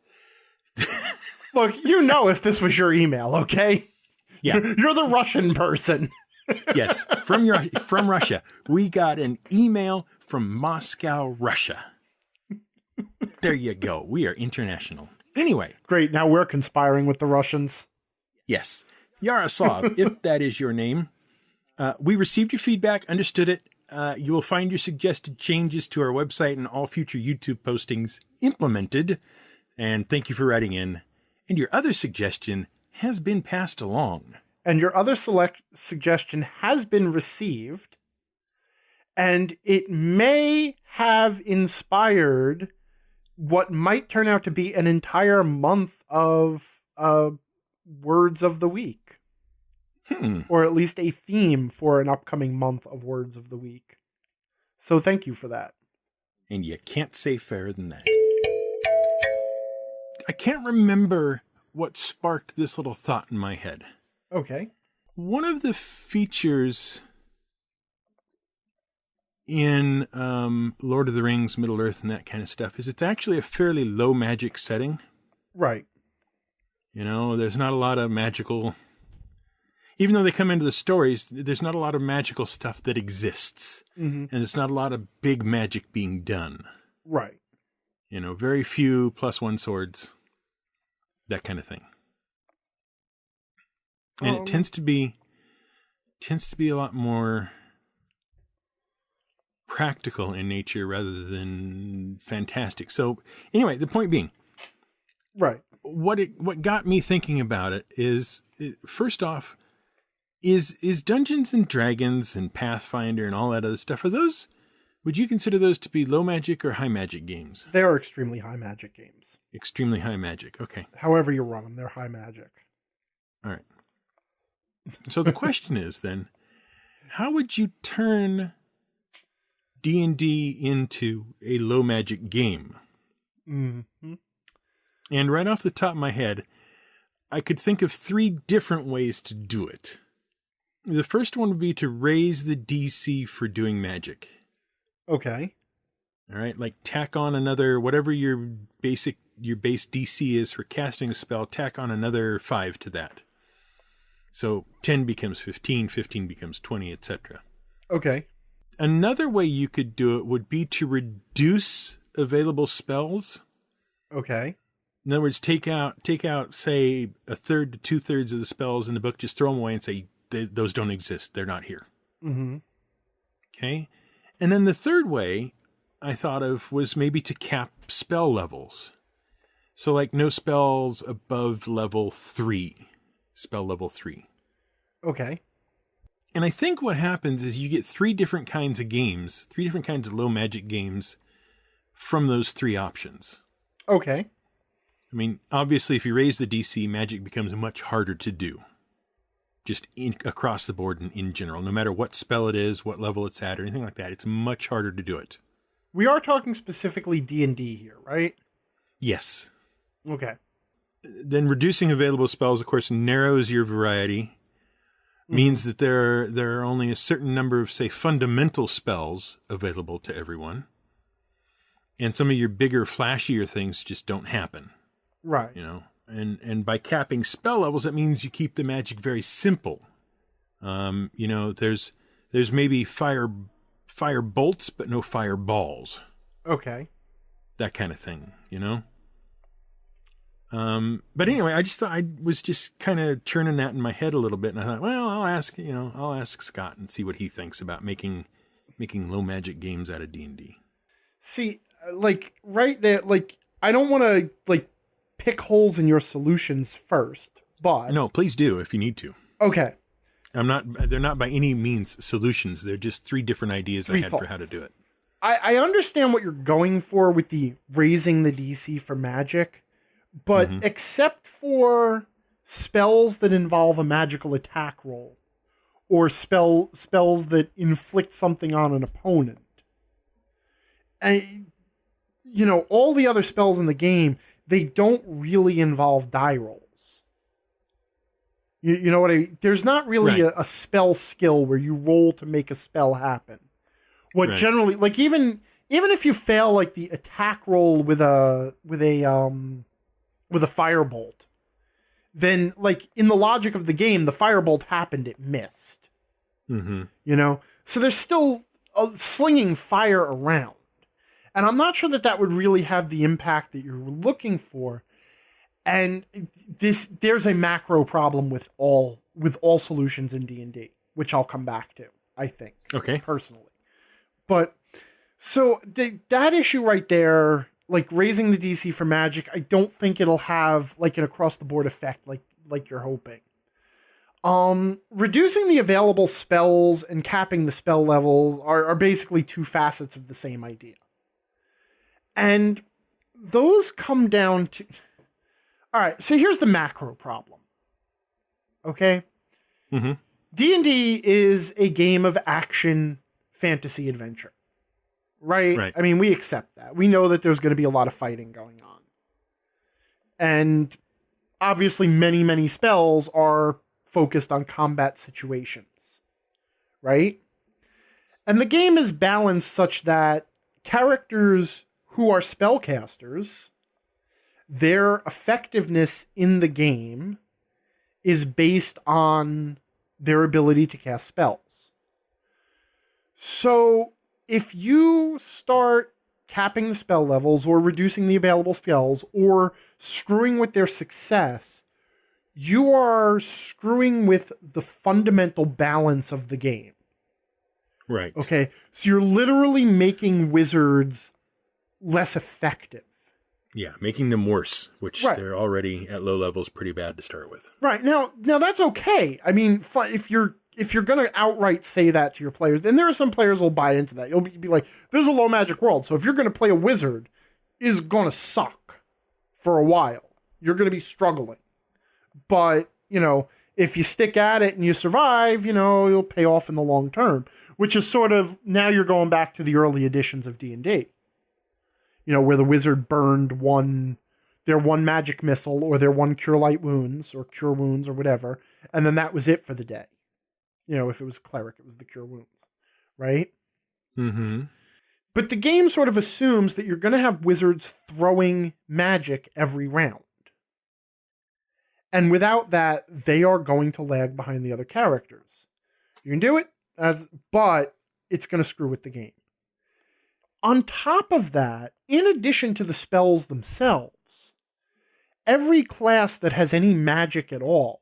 Look, if this was your email, okay? Yeah. You're the Russian person. Yes, from Russia. We got an email from Moscow, Russia. There you go. We are international. Anyway. Great. Now we're conspiring with the Russians. Yes. Yaroslav, if that is your name. We received your feedback, understood it. You will find your suggested changes to our website and all future YouTube postings implemented. And thank you for writing in. And your other suggestion has been passed along. And your other suggestion has been received. And it may have inspired what might turn out to be an entire month of words of the week. Or at least a theme for an upcoming month of words of the week. So thank you for that. And you can't say fairer than that. I can't remember what sparked this little thought in my head. Okay. One of the features in Lord of the Rings, Middle-earth, and that kind of stuff is it's actually a fairly low magic setting. Right. You know, there's not a lot of magical... Even though they come into the stories, there's not a lot of magical stuff that exists. And there's not a lot of big magic being done. Right. You know, very few +1 swords. That kind of thing. And it tends to be a lot more practical in nature rather than fantastic. So anyway, the point being, right. What got me thinking about it is, first off, is Dungeons and Dragons and Pathfinder and all that other stuff, would you consider those to be low magic or high magic games? They are extremely high magic games. Extremely high magic. Okay. However you run them, they're high magic. All right. So the question is then, how would you turn D&D into a low magic game? Mm-hmm. And right off the top of my head, I could think of 3 different ways to do it. The first one would be to raise the DC for doing magic. Okay. All right, like tack on another, whatever your base DC is for casting a spell, tack on another 5 to that. So 10 becomes 15, 15 becomes 20, etc. Okay. Another way you could do it would be to reduce available spells. Okay. In other words, take out, say, 1/3 to 2/3 of the spells in the book, just throw them away and say, those don't exist. They're not here. Mm-hmm. Okay. And then the third way I thought of was maybe to cap spell levels. So like no spells above level 3. Spell level 3. Okay. And I think what happens is you get 3 different kinds of games, 3 different kinds of low magic games from those 3 options. Okay. I mean, obviously, if you raise the DC, magic becomes much harder to do. Just across the board and in general. No matter what spell it is, what level it's at, or anything like that, it's much harder to do it. We are talking specifically D&D here, right? Yes. Okay. Then reducing available spells, of course, narrows your variety. Means that there are only a certain number of, say, fundamental spells available to everyone. And some of your bigger, flashier things just don't happen. Right. You know, and by capping spell levels, that means you keep the magic very simple. You know, there's maybe fire bolts, but no fireballs. Okay. That kind of thing, you know? But anyway, I just thought I was just kind of churning that in my head a little bit. And I thought, well, I'll ask Scott and see what he thinks about making low magic games out of D&D. See, like right there, like I don't want to like pick holes in your solutions first, but no, please do if you need to. Okay. They're not by any means solutions. They're just 3 different ideas I had for how to do it. I understand what you're going for with the raising the DC for magic, but except for spells that involve a magical attack roll or spells that inflict something on an opponent, and you know, all the other spells in the game, they don't really involve die rolls. You know what I mean? There's not really a spell skill where you roll to make a spell happen. What generally, like even if you fail like the attack roll with a firebolt, then like in the logic of the game, the firebolt happened, it missed. You know, so there's still slinging fire around, and I'm not sure that would really have the impact that you're looking for. And there's a macro problem with all solutions in D&D, which I'll come back to, I think. Okay. Personally. But so that issue right there, like raising the DC for magic, I don't think it'll have like an across the board effect like you're hoping. Reducing the available spells and capping the spell levels are basically two facets of the same idea. And those come down to... All right, so here's the macro problem. Okay? Mm-hmm. D&D is a game of action fantasy adventure. Right? I mean, we accept that. We know that there's going to be a lot of fighting going on. And obviously many, many spells are focused on combat situations. Right? And the game is balanced such that characters who are spellcasters, their effectiveness in the game is based on their ability to cast spells. So if you start capping the spell levels or reducing the available spells or screwing with their success, you are screwing with the fundamental balance of the game. Right. Okay. So you're literally making wizards less effective. Yeah, making them worse, which they're already at low levels pretty bad to start with. Right. Now that's okay. I mean, if you're going to outright say that to your players, then there are some players who will buy into that. You'll be like, this is a low magic world, so if you're going to play a wizard, it's going to suck for a while. You're going to be struggling. But, if you stick at it and you survive, you'll pay off in the long term, which is sort of, now you're going back to the early editions of D&D. Where the wizard burned their one magic missile or their one cure light wounds or cure wounds or whatever. And then that was it for the day. If it was a cleric, it was the cure wounds. Right? Mm-hmm. But the game sort of assumes that you're going to have wizards throwing magic every round. And without that, they are going to lag behind the other characters. You can do it, but it's going to screw with the game. On top of that, in addition to the spells themselves, every class that has any magic at all,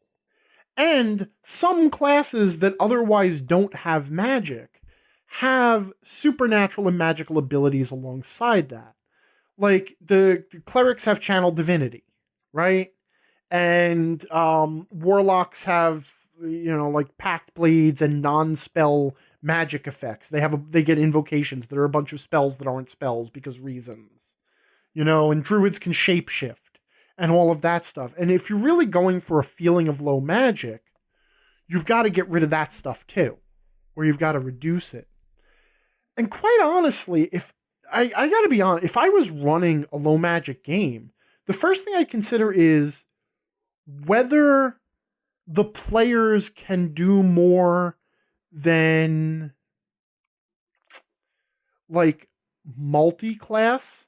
and some classes that otherwise don't have magic, have supernatural and magical abilities alongside that. Like, the clerics have channel divinity, right? And warlocks have, like pact blades and non-spell magic effects. They get invocations that are a bunch of spells that aren't spells because reasons. And druids can shapeshift and all of that stuff. And if you're really going for a feeling of low magic, you've got to get rid of that stuff too, or you've got to reduce it. And quite honestly, if I got to be honest, if I was running a low magic game, the first thing I'd consider is whether the players can do more than like multi-class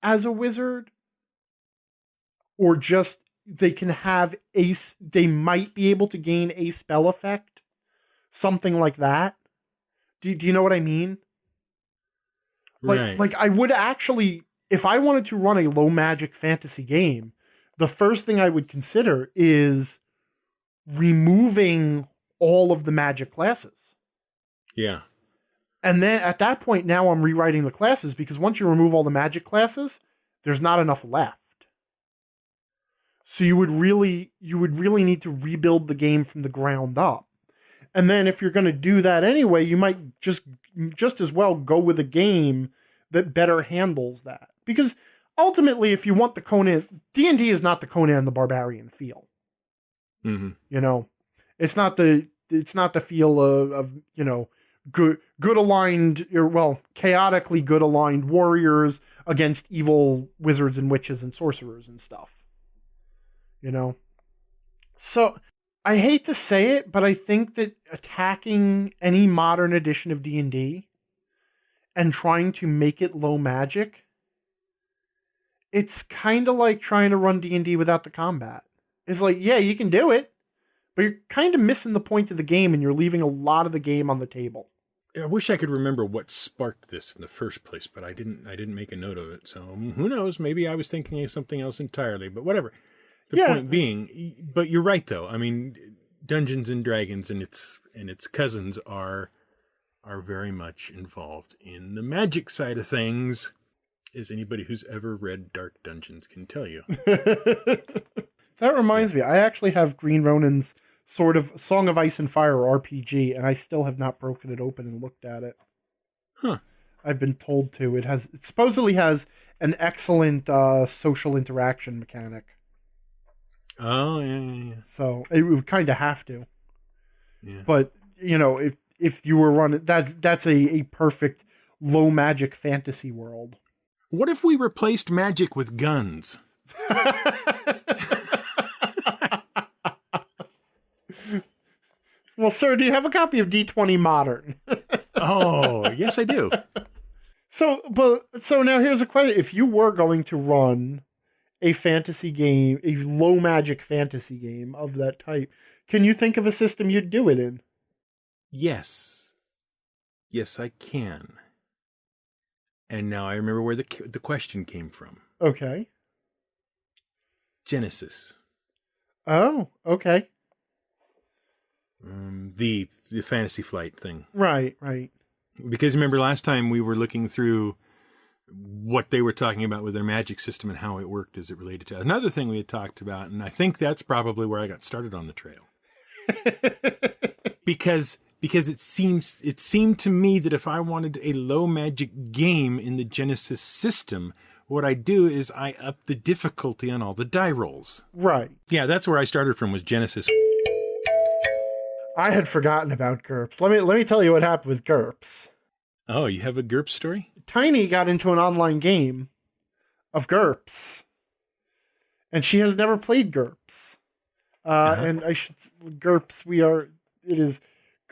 as a wizard, or just they can have they might be able to gain a spell effect, something like that. Do you know what I mean? Right. Like I would actually, if I wanted to run a low magic fantasy game, the first thing I would consider is removing all of the magic classes. Yeah. And then at that point, now I'm rewriting the classes, because once you remove all the magic classes, there's not enough left. So you would really need to rebuild the game from the ground up. And then if you're going to do that anyway, you might just as well go with a game that better handles that. Because ultimately, if you want the Conan, D&D is not the Conan the Barbarian feel. Mm-hmm. It's not the feel of good aligned, or chaotically good aligned warriors against evil wizards and witches and sorcerers and stuff. So I hate to say it, but I think that attacking any modern edition of D&D and trying to make it low magic, it's kind of like trying to run D&D without the combat. It's like, yeah, you can do it, but you're kind of missing the point of the game, and you're leaving a lot of the game on the table. I wish I could remember what sparked this in the first place, but I didn't make a note of it. So who knows? Maybe I was thinking of something else entirely, but whatever. The point being, but you're right though. I mean, Dungeons and Dragons and its cousins are very much involved in the magic side of things, as anybody who's ever read Dark Dungeons can tell you. That reminds me, I actually have Green Ronin's sort of Song of Ice and Fire RPG, and I still have not broken it open and looked at it. Huh. I've been told to. It supposedly has an excellent social interaction mechanic. Oh, yeah. So it would kind of have to. Yeah. But, if you were running, that's a perfect low magic fantasy world. What if we replaced magic with guns? Well, sir, do you have a copy of D20 Modern? Oh, yes, I do. So now here's a question. If you were going to run a fantasy game, a low magic fantasy game of that type, can you think of a system you'd do it in? Yes. Yes, I can. And now I remember where the question came from. Okay. Genesis. Oh, okay. The Fantasy Flight thing. Right. Because remember last time we were looking through what they were talking about with their magic system and how it worked as it related to another thing we had talked about. And I think that's probably where I got started on the trail. because it seemed to me that if I wanted a low magic game in the Genesis system, what I do is I up the difficulty on all the die rolls. Right. Yeah, that's where I started from, was Genesis. I had forgotten about GURPS. Let me tell you what happened with GURPS. Oh, you have a GURPS story? Tiny got into an online game of GURPS, and she has never played GURPS. And GURPS, it is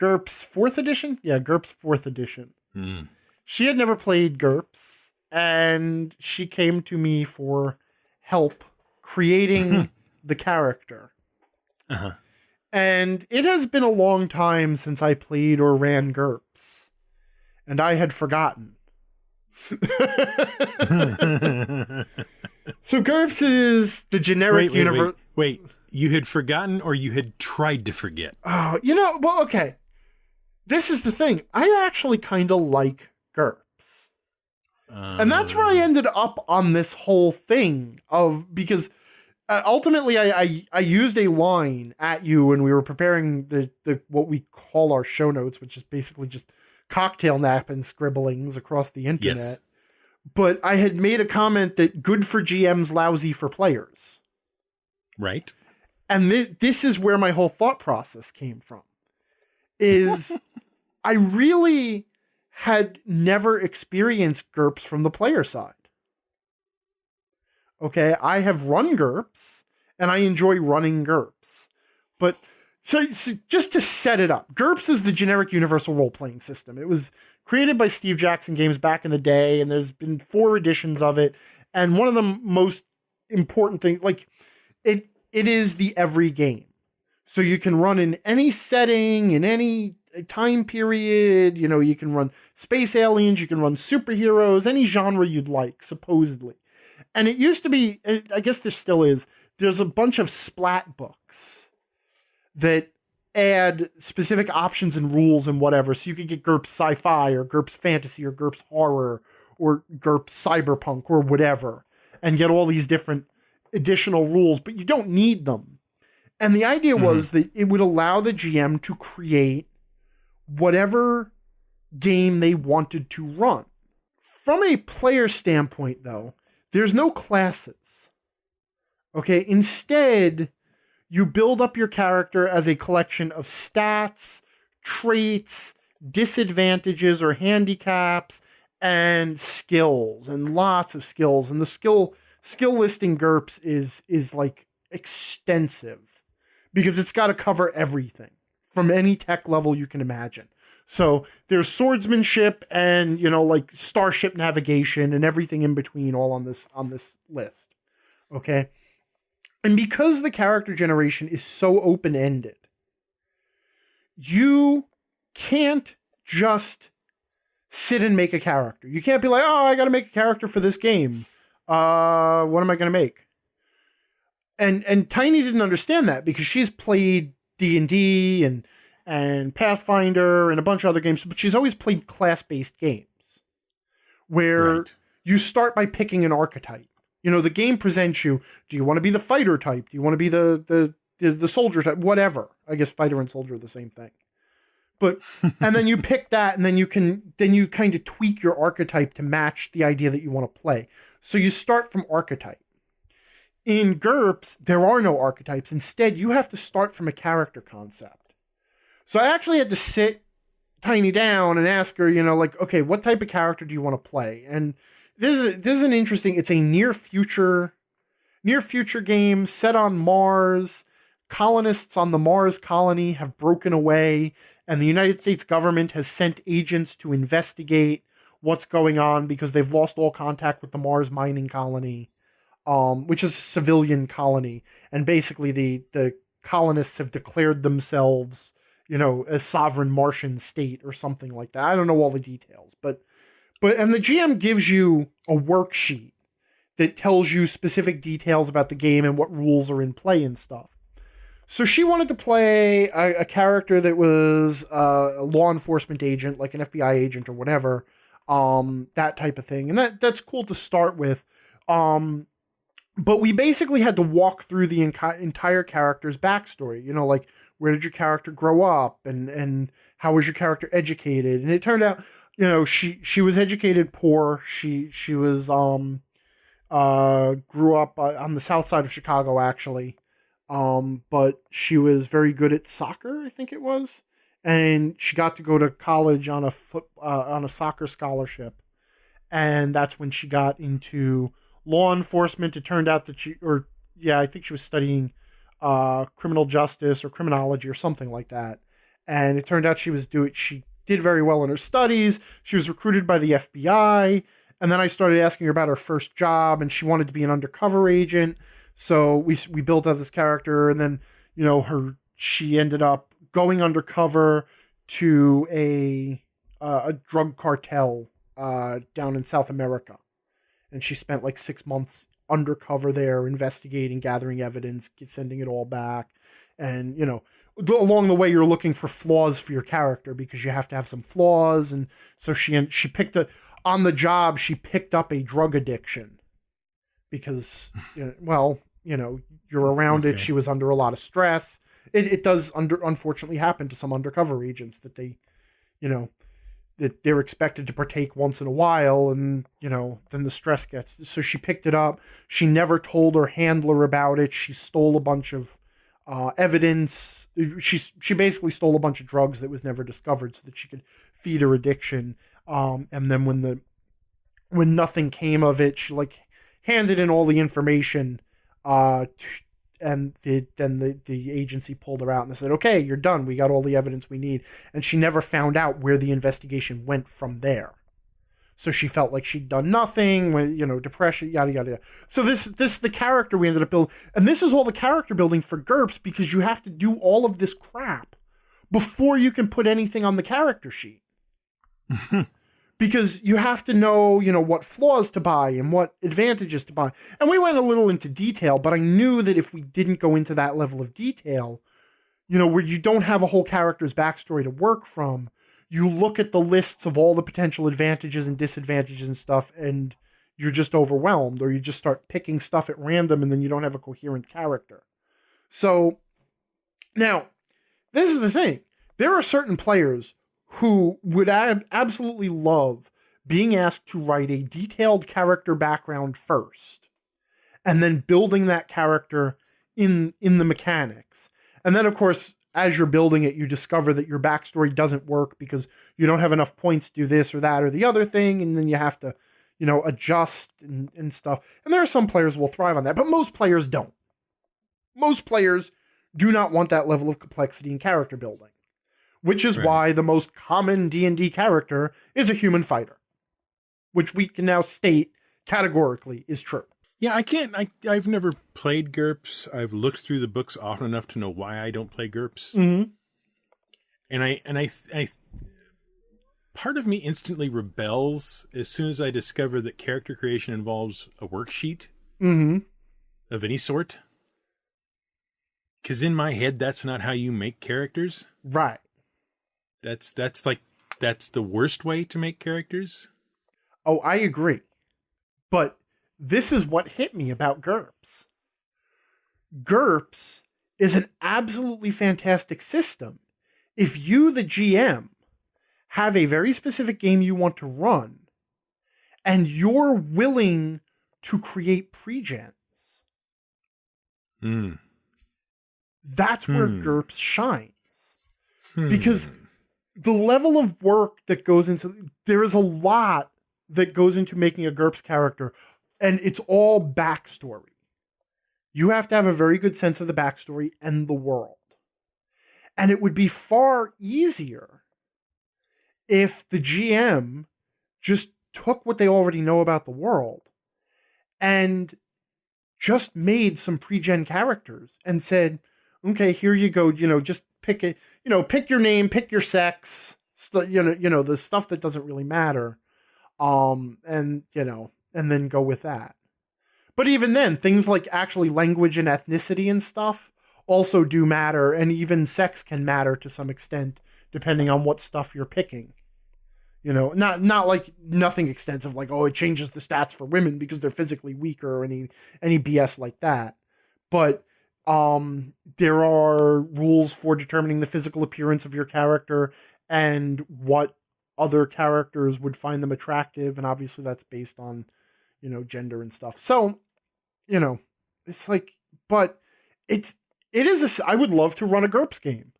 GURPS 4th edition? Yeah, GURPS 4th edition. Mm. She had never played GURPS, and she came to me for help creating the character. Uh-huh. And it has been a long time since I played or ran GURPS, and I had forgotten. So GURPS is the generic universe. Wait, you had forgotten or you had tried to forget? Oh, well, okay. This is the thing. I actually kind of like GURPS. And that's where I ended up on this whole thing because ultimately I used a line at you when we were preparing the what we call our show notes, which is basically just cocktail napkin scribblings across the internet. Yes. But I had made a comment that good for GMs, lousy for players. Right. And this is where my whole thought process came from. Is I really had never experienced GURPS from the player side. Okay, I have run GURPS, and I enjoy running GURPS. But, so just to set it up, GURPS is the generic universal role-playing system. It was created by Steve Jackson Games back in the day, and there's been 4 editions of it. And one of the most important things, it is the every game. So you can run in any setting, in any time period. You can run space aliens, you can run superheroes, any genre you'd like, supposedly. And it used to be, I guess there still is, there's a bunch of splat books that add specific options and rules and whatever. So you could get GURPS sci-fi or GURPS fantasy or GURPS horror or GURPS cyberpunk or whatever, and get all these different additional rules, but you don't need them. And the idea was that it would allow the GM to create whatever game they wanted to run. From a player standpoint, though, there's no classes. Okay, instead, you build up your character as a collection of stats, traits, disadvantages or handicaps, and skills, and lots of skills. And the skill list in GURPS is like extensive because it's got to cover everything from any tech level you can imagine. So there's swordsmanship and, like starship navigation and everything in between all on this list. Okay. And because the character generation is so open-ended, you can't just sit and make a character. You can't be like, oh, I got to make a character for this game. What am I going to make? And Tiny didn't understand that because she's played D&D and Pathfinder and a bunch of other games, but she's always played class-based games where you start by picking an archetype. The game presents you, do you want to be the fighter type? Do you want to be the soldier type? Whatever, I guess fighter and soldier are the same thing. But and then you pick that, and then you kind of tweak your archetype to match the idea that you want to play. So you start from archetype. In GURPS, there are no archetypes. Instead, you have to start from a character concept. So I actually had to sit Tiny down and ask her, like, okay, what type of character do you want to play? And this is an interesting. It's a near future game set on Mars. Colonists on the Mars colony have broken away, and the United States government has sent agents to investigate what's going on because they've lost all contact with the Mars mining colony, which is a civilian colony. And basically the colonists have declared themselves, a sovereign Martian state or something like that. I don't know all the details, but and the GM gives you a worksheet that tells you specific details about the game and what rules are in play and stuff. So she wanted to play a character that was a law enforcement agent, like an FBI agent or whatever, that type of thing. And that's cool to start with. But we basically had to walk through the entire character's backstory. Like, where did your character grow up, and how was your character educated? And it turned out, she was educated poor. She was grew up on the south side of Chicago, actually. But she was very good at soccer, I think it was, and she got to go to college on a soccer scholarship, and that's when she got into law enforcement. It turned out that I think she was studying criminal justice or criminology or something like that, and it turned out she did very well in her studies. She was recruited by the FBI, and then I started asking her about her first job, and she wanted to be an undercover agent. So we built out this character, and then she ended up going undercover to a drug cartel down in South America, and she spent like 6 months undercover there, investigating, gathering evidence, sending it all back, and along the way you're looking for flaws for your character because you have to have some flaws, and so she picked on the job. She picked up a drug addiction. Because, you're around it. She was under a lot of stress. It does unfortunately happen to some undercover agents that they, that they're expected to partake once in a while, and, then the stress gets. So she picked it up. She never told her handler about it. She stole a bunch of evidence. She basically stole a bunch of drugs that was never discovered so that she could feed her addiction. And then when nothing came of it, she handed in all the information, and then the agency pulled her out and they said, okay, you're done. We got all the evidence we need. And she never found out where the investigation went from there. So she felt like she'd done nothing, depression, yada, yada, yada. So this the character we ended up building. And this is all the character building for GURPS, because you have to do all of this crap before you can put anything on the character sheet. Because you have to know, what flaws to buy and what advantages to buy. And we went a little into detail, but I knew that if we didn't go into that level of detail, where you don't have a whole character's backstory to work from, you look at the lists of all the potential advantages and disadvantages and stuff, and you're just overwhelmed, or you just start picking stuff at random, and then you don't have a coherent character. So, now, this is the thing. There are certain players who would absolutely love being asked to write a detailed character background first, and then building that character in the mechanics. And then, of course, as you're building it, you discover that your backstory doesn't work because you don't have enough points to do this or that or the other thing, and then you have to, adjust and stuff. And there are some players who will thrive on that, but most players don't. Most players do not want that level of complexity in character building. Which is why the most common D&D character is a human fighter, which we can now state categorically is true. Yeah, I've never played GURPS. I've looked through the books often enough to know why I don't play GURPS. Mm-hmm. And I part of me instantly rebels as soon as I discover that character creation involves a worksheet of any sort. Because in my head, that's not how you make characters. Right. That's the worst way to make characters. Oh, I agree. But this is what hit me about GURPS. GURPS is an absolutely fantastic system. If you, the GM, have a very specific game you want to run, and you're willing to create pre-gens, that's where GURPS shines. Because the level of work that goes into, there is a lot that goes into making a GURPS character, and it's all backstory. You have to have a very good sense of the backstory and the world. And it would be far easier if the GM just took what they already know about the world and just made some pre-gen characters and said, okay, here you go, just pick it, pick your name, pick your sex, the stuff that doesn't really matter. And then go with that. But even then, things like actually language and ethnicity and stuff also do matter, and even sex can matter to some extent, depending on what stuff you're picking. Not like nothing extensive, like, oh, it changes the stats for women because they're physically weaker or any BS like that. But there are rules for determining the physical appearance of your character and what other characters would find them attractive, and obviously that's based on, gender and stuff. So, it's like, but it is I would love to run a GURPS game.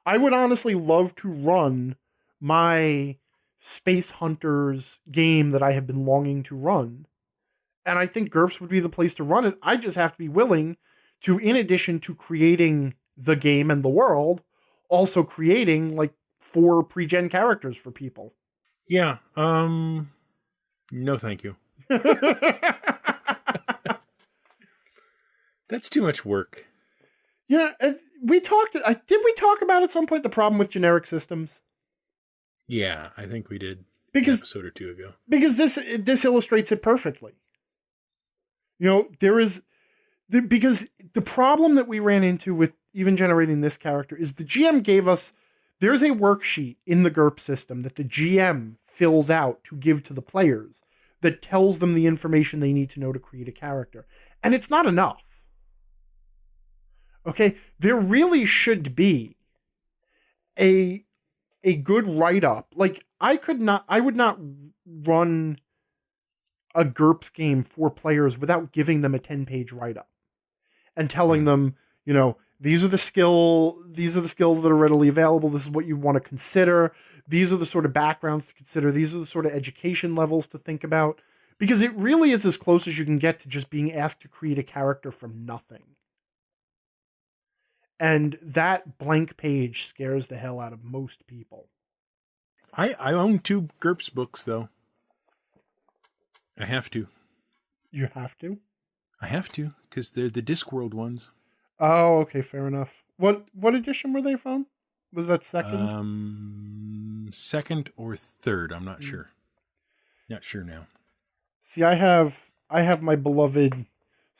I would honestly love to run my Space Hunters game that I have been longing to run. And I think GURPS would be the place to run it. I just have to be willing to, in addition to creating the game and the world, also creating like 4 pre-gen characters for people. Yeah. No, thank you. That's too much work. Yeah, did we talk about at some point the problem with generic systems? Yeah, I think we did because, an episode or 2 ago. Because this illustrates it perfectly. Because the problem that we ran into with even generating this character is the GM gave us, there's a worksheet in the GURPS system that the GM fills out to give to the players that tells them the information they need to know to create a character. And it's not enough. Okay, there really should be a good write-up. Like, I would not run a GURPS game for players without giving them a 10-page write-up and telling them, these are the skills that are readily available. This is what you want to consider. These are the sort of backgrounds to consider. These are the sort of education levels to think about. Because it really is as close as you can get to just being asked to create a character from nothing. And that blank page scares the hell out of most people. I own 2 GURPS books, though. I have to. You have to? I have to, because they're the Discworld ones. Oh, okay, fair enough. What edition were they from? Was that second? Second or third, I'm not sure. Not sure now. See, I have my beloved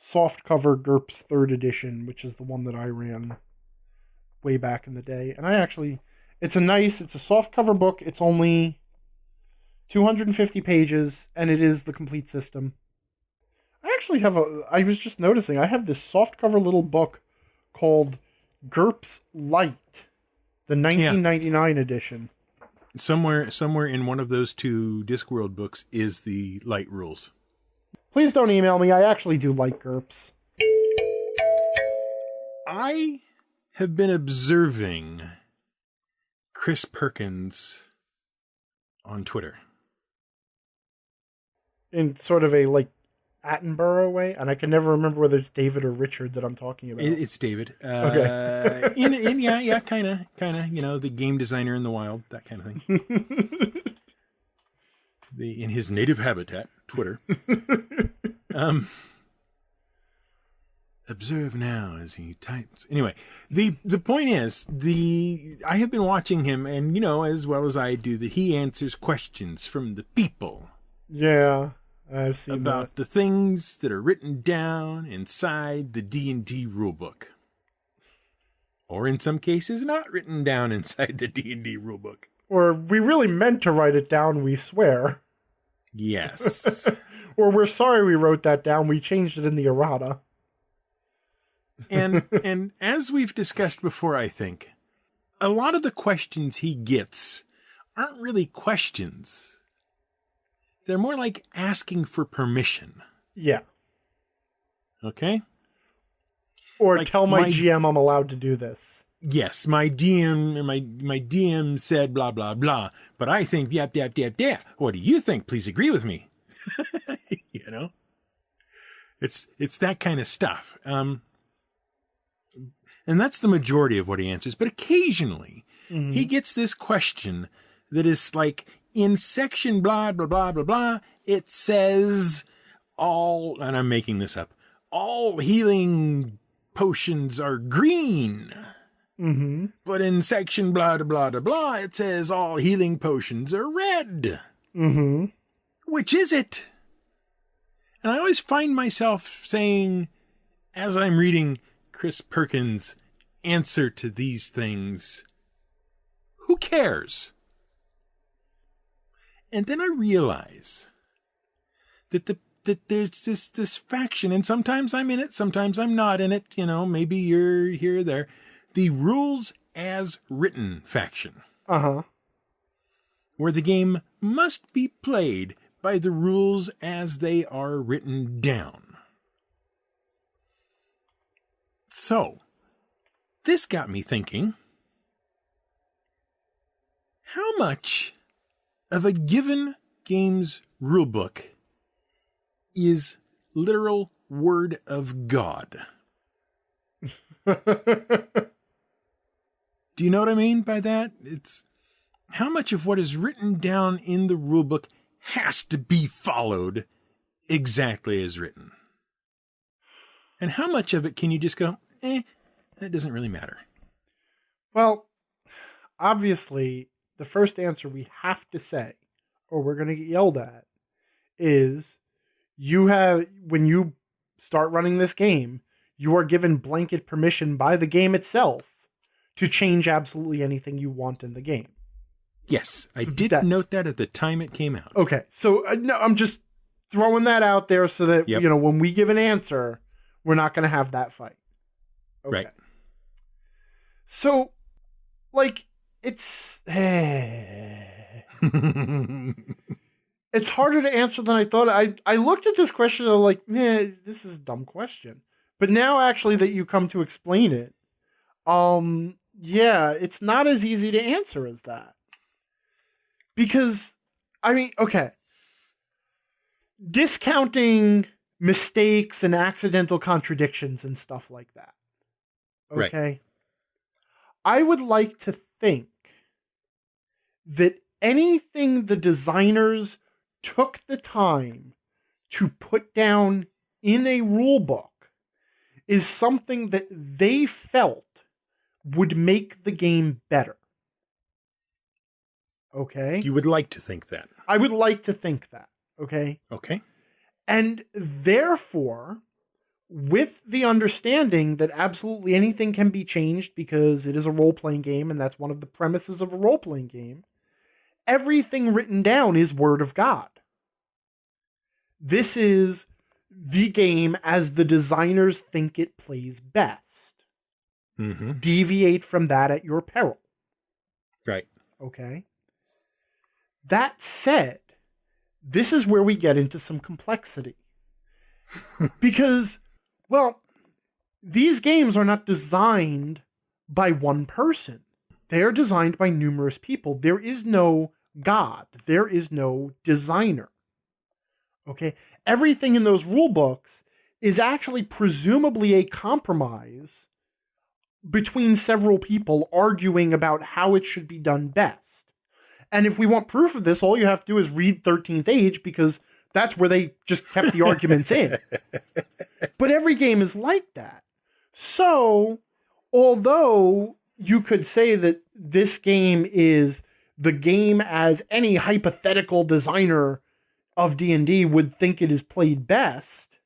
softcover GURPS 3rd edition, which is the one that I ran way back in the day. And it's a softcover book. It's only 250 pages, and it is the complete system. I was just noticing, I have this softcover little book called GURPS Light, the 1999 edition. Somewhere in one of those 2 Discworld books is the light rules. Please don't email me. I actually do like GURPS. I have been observing Chris Perkins on Twitter. In sort of a, like, Attenborough way, and I can never remember whether it's David or Richard that I'm talking about. It's David. Okay. kind of, the game designer in the wild, that kind of thing. In his native habitat, Twitter. Observe now as he types. Anyway, the point is, I have been watching him, and as well as I do, that he answers questions from the people. Yeah. I've seen about the things that are written down inside the D&D rulebook. Or in some cases, not written down inside the D&D rulebook. Or we really meant to write it down, we swear. Yes. Or we're sorry we wrote that down, we changed it in the errata. And as we've discussed before, I think, a lot of the questions he gets aren't really questions. They're more like asking for permission. Yeah. Okay? Or like tell my GM I'm allowed to do this. Yes, my DM said blah, blah, blah. But I think, yap. What do you think? Please agree with me. You know? It's that kind of stuff. And that's the majority of what he answers. But occasionally, he gets this question that is like, in section blah, blah, blah, blah, blah, it says all, and I'm making this up, all healing potions are green. Mm-hmm. But in section blah, blah, blah, blah, it says all healing potions are red. Mm-hmm. Which is it? And I always find myself saying, as I'm reading Chris Perkins' answer to these things, who cares? And then I realize that there's this faction, and sometimes I'm in it, sometimes I'm not in it, you know, maybe you're here or there, the rules as written faction. Uh-huh. Where the game must be played by the rules as they are written down. So, this got me thinking, how much of a given game's rulebook is literal word of God? Do you know what I mean by that? It's how much of what is written down in the rulebook has to be followed exactly as written. And how much of it can you just go, that doesn't really matter? Well, obviously, the first answer we have to say, or we're going to get yelled at, is when you start running this game, you are given blanket permission by the game itself to change absolutely anything you want in the game. Yes, I did note that at the time it came out. Okay, so no, I'm just throwing that out there so that, when we give an answer, we're not going to have that fight. Okay. Right. So, it's... it's harder to answer than I thought. I looked at this question and I'm like, this is a dumb question. But now, actually, that you come to explain it, it's not as easy to answer as that. Because, okay. Discounting mistakes and accidental contradictions and stuff like that. Okay? Right. I would like to think that anything the designers took the time to put down in a rule book is something that they felt would make the game better. Okay? You would like to think that. I would like to think that. Okay? Okay. And therefore, with the understanding that absolutely anything can be changed because it is a role-playing game, and that's one of the premises of a role-playing game, everything written down is Word of God. This is the game as the designers think it plays best. Mm-hmm. Deviate from that at your peril. Right. Okay? That said, this is where we get into some complexity. Because, these games are not designed by one person. They are designed by numerous people. There is no God. There is no designer. Okay? Everything in those rule books is actually presumably a compromise between several people arguing about how it should be done best. And if we want proof of this, all you have to do is read 13th Age, because that's where they just kept the arguments in. But every game is like that. So, although you could say that this game is the game as any hypothetical designer of D&D would think it is played best,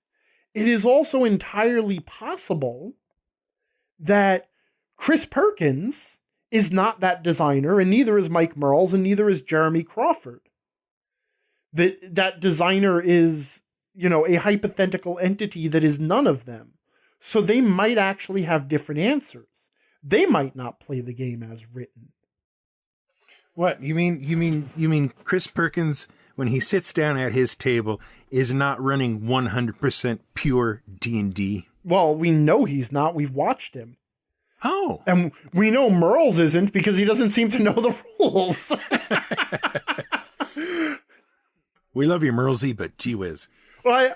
it is also entirely possible that Chris Perkins is not that designer, and neither is Mike Merles, and neither is Jeremy Crawford. That designer is, a hypothetical entity that is none of them. So they might actually have different answers. They might not play the game as written. What? You mean Chris Perkins, when he sits down at his table, is not running 100% pure D&D? Well, we know he's not. We've watched him. Oh. And we know Merle's isn't because he doesn't seem to know the rules. We love you, Merlesy, but gee whiz. Well,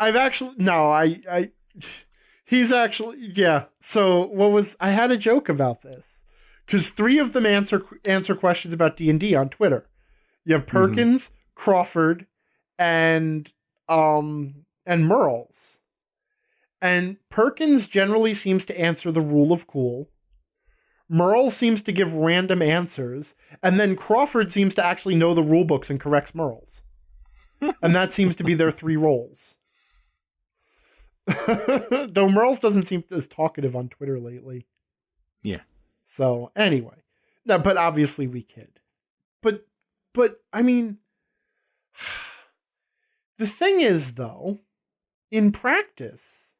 he's actually, yeah. So I had a joke about this because 3 of them answer questions about D&D on Twitter. You have Perkins, Crawford, and Merles. And Perkins generally seems to answer the rule of cool. Merle seems to give random answers, and then Crawford seems to actually know the rule books and corrects Merle's. And that seems to be their 3 roles. Though Merle's doesn't seem as talkative on Twitter lately. Yeah. So, anyway. No, but obviously we kid. But, I mean, the thing is, though, in practice,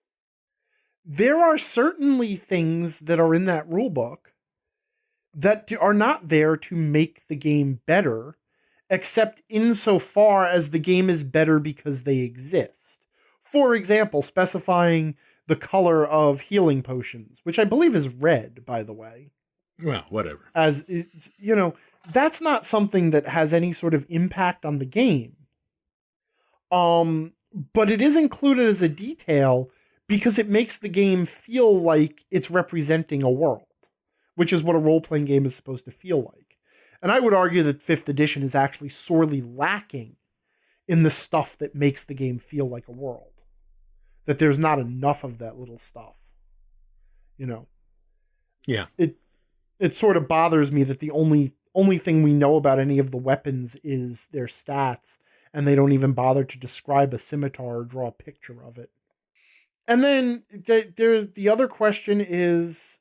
there are certainly things that are in that rule book that are not there to make the game better, except insofar as the game is better because they exist. For example, specifying the color of healing potions, which I believe is red, by the way. Well, whatever. As, that's not something that has any sort of impact on the game. But it is included as a detail because it makes the game feel like it's representing a world, which is what a role-playing game is supposed to feel like. And I would argue that 5th edition is actually sorely lacking in the stuff that makes the game feel like a world. That there's not enough of that little stuff. Yeah. It sort of bothers me that the only thing we know about any of the weapons is their stats, and they don't even bother to describe a scimitar or draw a picture of it. And then there's the other question is,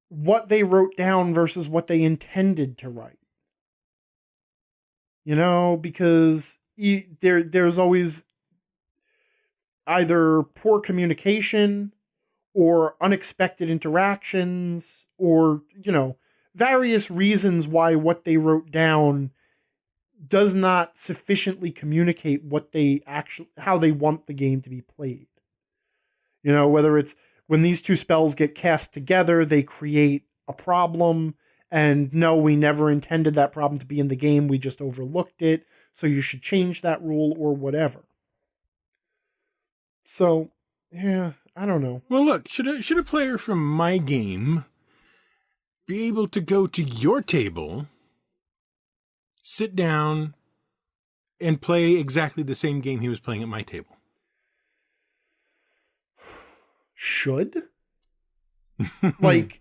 what they wrote down versus what they intended to write. Because there's always either poor communication or unexpected interactions or, various reasons why what they wrote down does not sufficiently communicate how they want the game to be played. Whether it's when these 2 spells get cast together, they create a problem, and no, we never intended that problem to be in the game, we just overlooked it, so you should change that rule or whatever. So, yeah, I don't know. Well, look, should a player from my game be able to go to your table, sit down, and play exactly the same game he was playing at my table? Should? like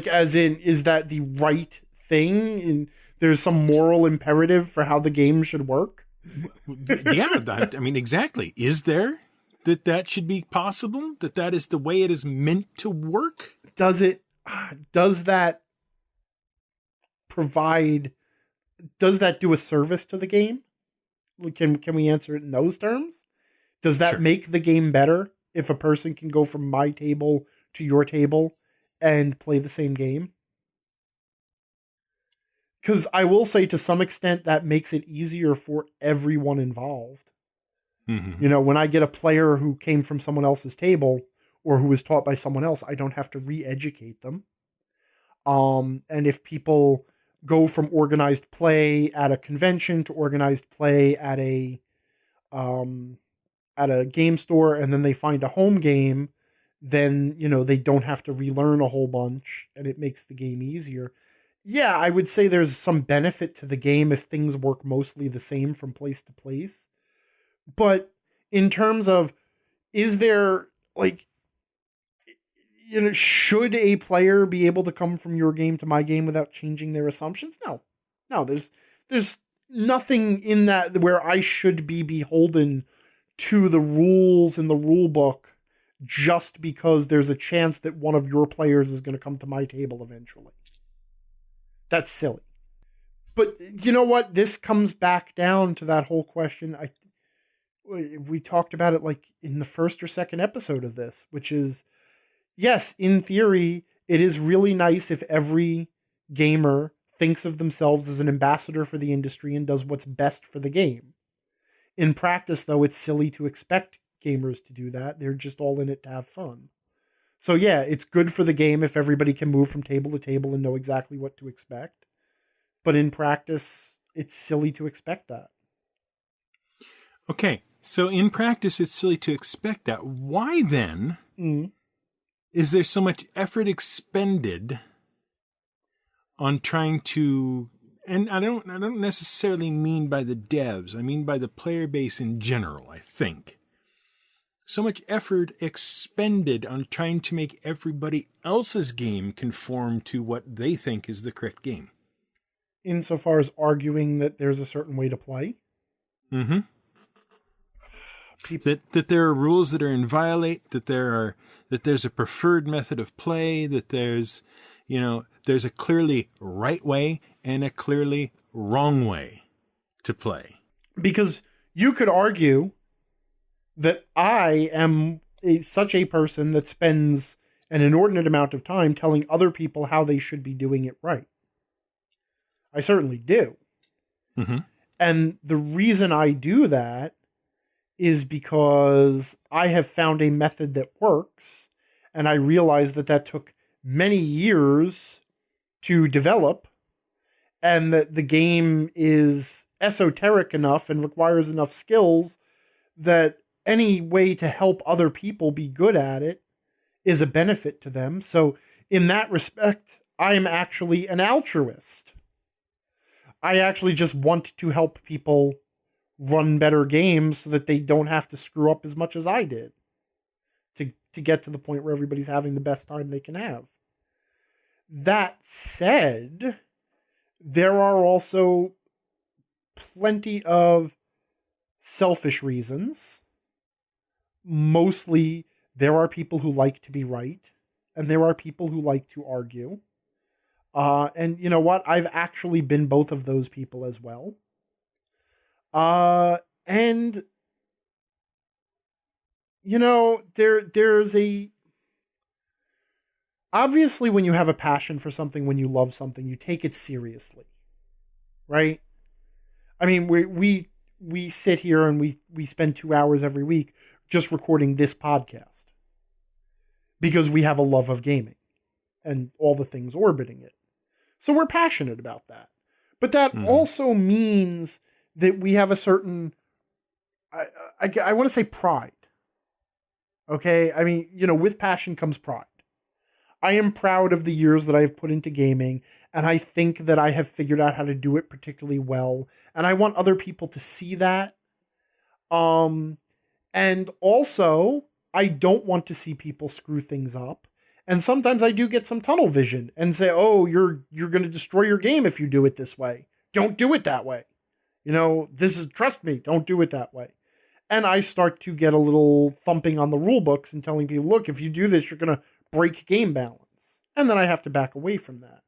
as in, is that the right thing? And there's some moral imperative for how the game should work? Yeah, I mean, exactly. Is there that should be possible? That is the way it is meant to work? Does that do a service to the game? Can we answer it in those terms? Does that make the game better if a person can go from my table to your table and play the same game? Because I will say, to some extent, that makes it easier for everyone involved. Mm-hmm. When I get a player who came from someone else's table or who was taught by someone else, I don't have to re-educate them. And if people go from organized play at a convention to organized play at a game store, and then they find a home game, then, they don't have to relearn a whole bunch, and it makes the game easier. Yeah, I would say there's some benefit to the game if things work mostly the same from place to place. But in terms of, is there, should a player be able to come from your game to my game without changing their assumptions? No, there's nothing in that where I should be beholden to the rules in the rule book just because there's a chance that one of your players is going to come to my table eventually. That's silly. But you know what? This comes back down to that whole question. we talked about it like in the first or second episode of this, which is, yes, in theory, it is really nice if every gamer thinks of themselves as an ambassador for the industry and does what's best for the game. In practice, though, it's silly to expect gamers to do that. They're just all in it to have fun. So yeah, it's good for the game if everybody can move from table to table and know exactly what to expect. But in practice, it's silly to expect that. Okay, so in practice, it's silly to expect that. Why then is there so much effort expended on trying to, and I don't necessarily mean by the devs, I mean by the player base in general, I think. So much effort expended on trying to make everybody else's game conform to what they think is the correct game. Insofar as arguing that there's a certain way to play? Mm-hmm. That there are rules that are inviolate, that there's a preferred method of play, that there's a clearly right way and a clearly wrong way to play. Because you could argue that I am such a person that spends an inordinate amount of time telling other people how they should be doing it right. I certainly do. Mm-hmm. And the reason I do that is because I have found a method that works, and I realized that took many years to develop, and that the game is esoteric enough and requires enough skills that any way to help other people be good at it is a benefit to them. So in that respect, I am actually an altruist. I actually just want to help people run better games so that they don't have to screw up as much as I did to get to the point where everybody's having the best time they can have. That said, there are also plenty of selfish reasons. Mostly, there are people who like to be right, and there are people who like to argue. And you know what? I've actually been both of those people as well. And there's obviously when you have a passion for something, when you love something, you take it seriously, right? I mean, we sit here and we spend 2 hours every week just recording this podcast because we have a love of gaming and all the things orbiting it. So we're passionate about that. But that also means that we have a certain, I want to say pride. Okay? I mean, with passion comes pride. I am proud of the years that I have put into gaming, and I think that I have figured out how to do it particularly well. And I want other people to see that. And also, I don't want to see people screw things up. And sometimes I do get some tunnel vision and say, oh, you're going to destroy your game if you do it this way. Don't do it that way. Trust me, don't do it that way. And I start to get a little thumping on the rule books and telling people, look, if you do this, you're going to break game balance. And then I have to back away from that.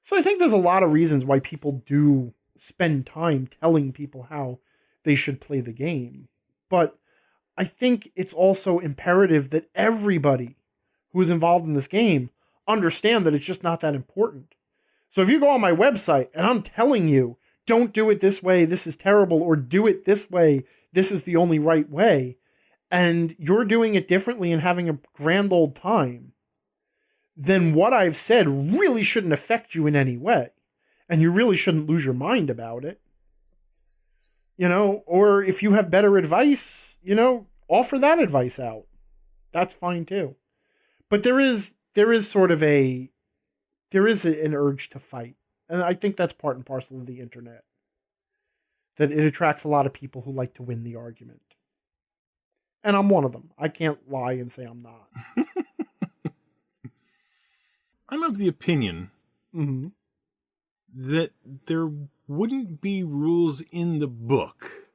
So I think there's a lot of reasons why people do spend time telling people how they should play the game. But I think it's also imperative that everybody who is involved in this game understand that it's just not that important. So if you go on my website and I'm telling you, don't do it this way, this is terrible, or do it this way, this is the only right way, and you're doing it differently and having a grand old time, then what I've said really shouldn't affect you in any way. And you really shouldn't lose your mind about it. Or if you have better advice, offer that advice out. That's fine too. But there is an urge to fight. And I think that's part and parcel of the internet. That it attracts a lot of people who like to win the argument. And I'm one of them. I can't lie and say I'm not. I'm of the opinion that there wouldn't be rules in the book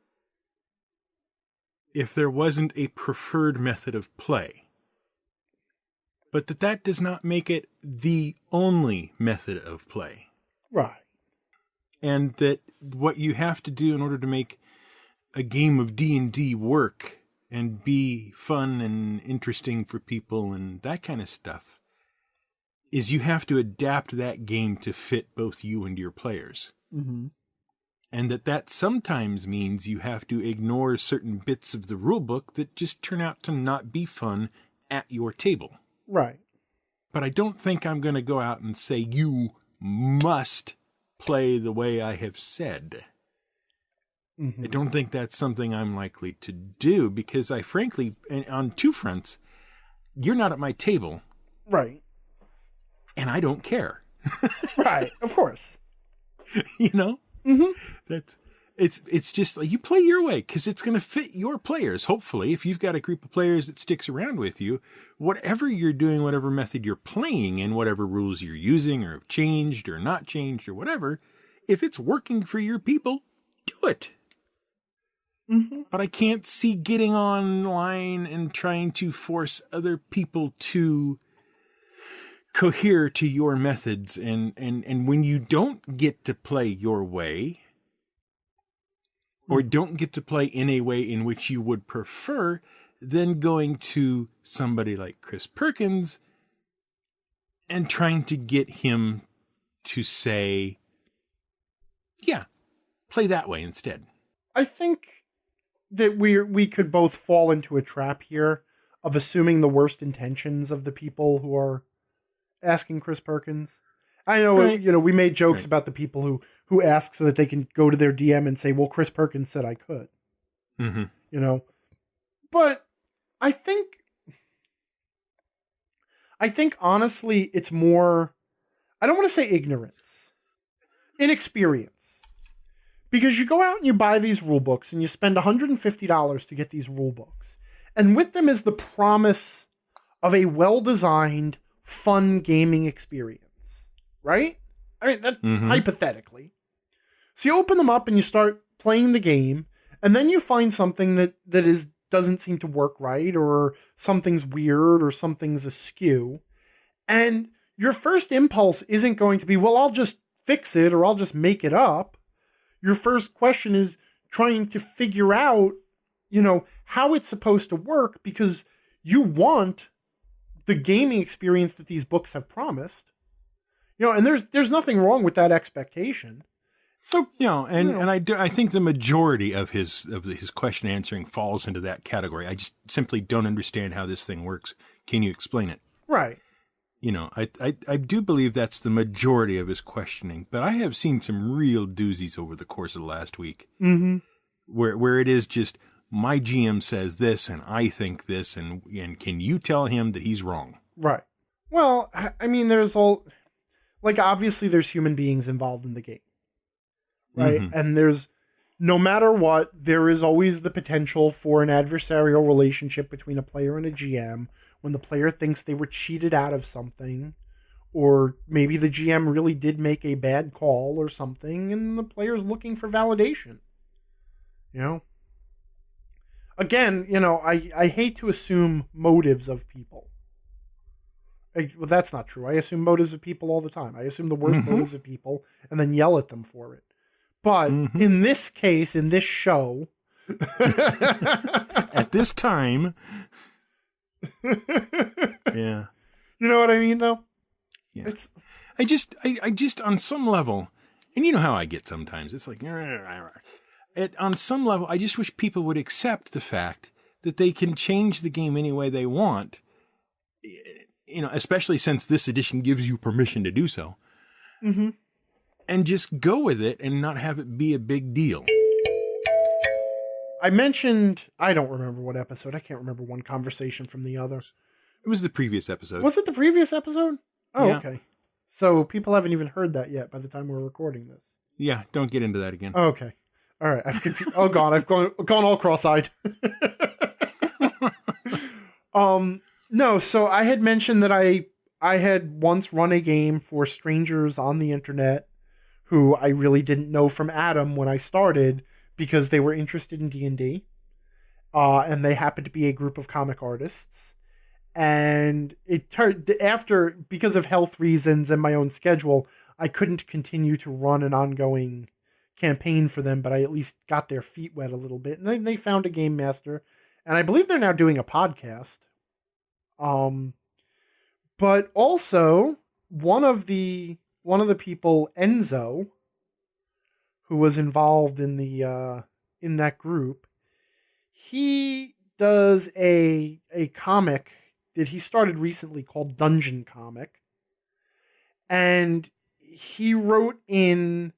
if there wasn't a preferred method of play. But that does not make it the only method of play. Right. And that what you have to do in order to make a game of D&D work and be fun and interesting for people and that kind of stuff is you have to adapt that game to fit both you and your players. Mm-hmm. And that sometimes means you have to ignore certain bits of the rule book that just turn out to not be fun at your table. Right. But I don't think I'm going to go out and say you must play the way I have said. Mm-hmm. I don't think that's something I'm likely to do because I frankly, on two fronts, you're not at my table. Right. And I don't care. Right. Of course. You know? Mm-hmm. It's just like you play your way because it's going to fit your players. Hopefully, if you've got a group of players that sticks around with you, whatever you're doing, whatever method you're playing in, whatever rules you're using or have changed or not changed or whatever, if it's working for your people, do it. Mm-hmm. But I can't see getting online and trying to force other people to cohere to your methods. And when you don't get to play your way, or don't get to play in a way in which you would prefer, then going to somebody like Chris Perkins and trying to get him to say, yeah, play that way instead. I think that we could both fall into a trap here of assuming the worst intentions of the people who are asking Chris Perkins. I know, right. We made jokes right. about the people who ask so that they can go to their DM and say, well, Chris Perkins said I could. Mm-hmm. But I think honestly, it's more, I don't want to say ignorance, inexperience. Because you go out and you buy these rule books and you spend $150 to get these rule books. And with them is the promise of a well-designed, fun gaming experience. Right? I mean, that hypothetically. So you open them up and you start playing the game, and then you find something that doesn't seem to work right, or something's weird, or something's askew. And your first impulse isn't going to be, well, I'll just fix it, or I'll just make it up. Your first question is trying to figure out, how it's supposed to work, because you want the gaming experience that these books have promised. And there's nothing wrong with that expectation. So, I think the majority of his question answering falls into that category. I just simply don't understand how this thing works. Can you explain it? Right. I do believe that's the majority of his questioning, but I have seen some real doozies over the course of the last week, where it is just, my GM says this and I think this, and can you tell him that he's wrong? Right. Well, I mean, obviously there's human beings involved in the game, right? And no matter what, there is always the potential for an adversarial relationship between a player and a GM when the player thinks they were cheated out of something, or maybe the GM really did make a bad call or something, and the player's looking for validation. Again, I hate to assume motives of people. Well, that's not true. I assume motives of people all the time. I assume the worst motives of people and then yell at them for it. But in this case, in this show, at this time, yeah, you know what I mean, though. Yeah, I just on some level, and you know how I get sometimes. It's like, on some level, I just wish people would accept the fact that they can change the game any way they want. Especially since this edition gives you permission to do so. And just go with it and not have it be a big deal. I mentioned, I don't remember what episode. I can't remember one conversation from the other. It was the previous episode. Was it the previous episode? Oh, yeah. Okay. So people haven't even heard that yet by the time we're recording this. Yeah, don't get into that again. Oh, okay. All right. I've confused. Oh, God. I've gone all cross-eyed. No, so I had mentioned that I had once run a game for strangers on the internet who I really didn't know from Adam when I started, because they were interested in D&D. And they happened to be a group of comic artists. And it turned because of health reasons and my own schedule, I couldn't continue to run an ongoing campaign for them, but I at least got their feet wet a little bit. And then they found a game master, and I believe they're now doing a podcast. But also one of the people, Enzo, who was involved in the in that group, he does a comic that he started recently called Dungeon Comic. And he wrote in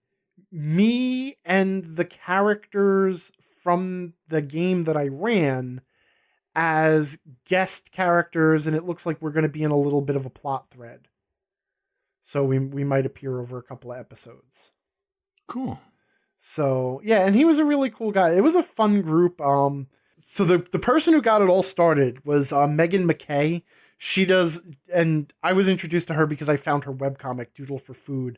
me and the characters from the game that I ran as guest characters, and it looks like we're going to be in a little bit of a plot thread. So we might appear over a couple of episodes. Cool. So, yeah, and he was a really cool guy. It was a fun group. So the person who got it all started was Megan McKay. She does, and I was introduced to her because I found her webcomic, Doodle for Food.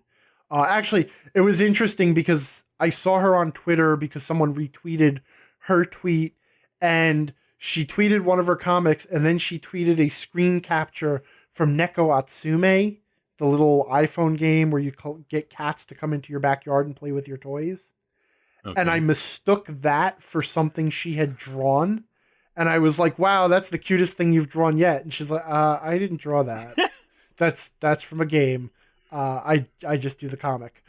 Actually, it was interesting because I saw her on Twitter because someone retweeted her tweet, and she tweeted one of her comics, and then she tweeted a screen capture from Neko Atsume, the little iPhone game where you get cats to come into your backyard and play with your toys. Okay. And I mistook that for something she had drawn. And I was like, wow, that's the cutest thing you've drawn yet. And she's like, I didn't draw that. That's from a game. I just do the comic.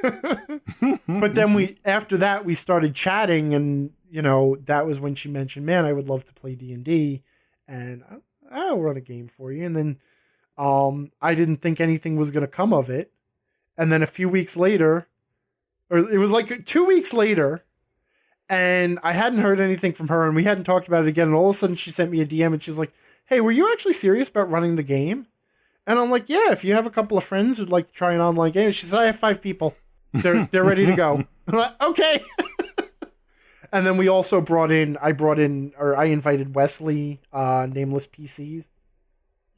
But then after that, we started chatting, and, you know, that was when she mentioned, man, I would love to play D&D, and I'll run a game for you. And then I didn't think anything was going to come of it. And then a few weeks later, or it was like 2 weeks later, and I hadn't heard anything from her, and we hadn't talked about it again. And all of a sudden she sent me a DM, and she's like, hey, were you actually serious about running the game? And I'm like, yeah, if you have a couple of friends who'd like to try an online game. She said, I have 5 people. They're ready to go. I'm like, okay. And then we also I invited Wesley, Nameless PCs.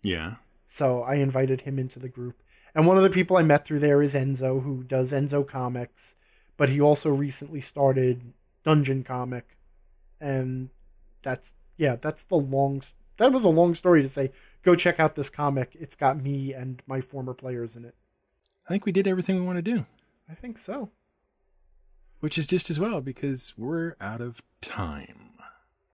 Yeah. So I invited him into the group. And one of the people I met through there is Enzo, who does Enzo Comics. But he also recently started Dungeon Comic. And that was a long story to say, go check out this comic. It's got me and my former players in it. I think we did everything we want to do. I think so. Which is just as well, because we're out of time.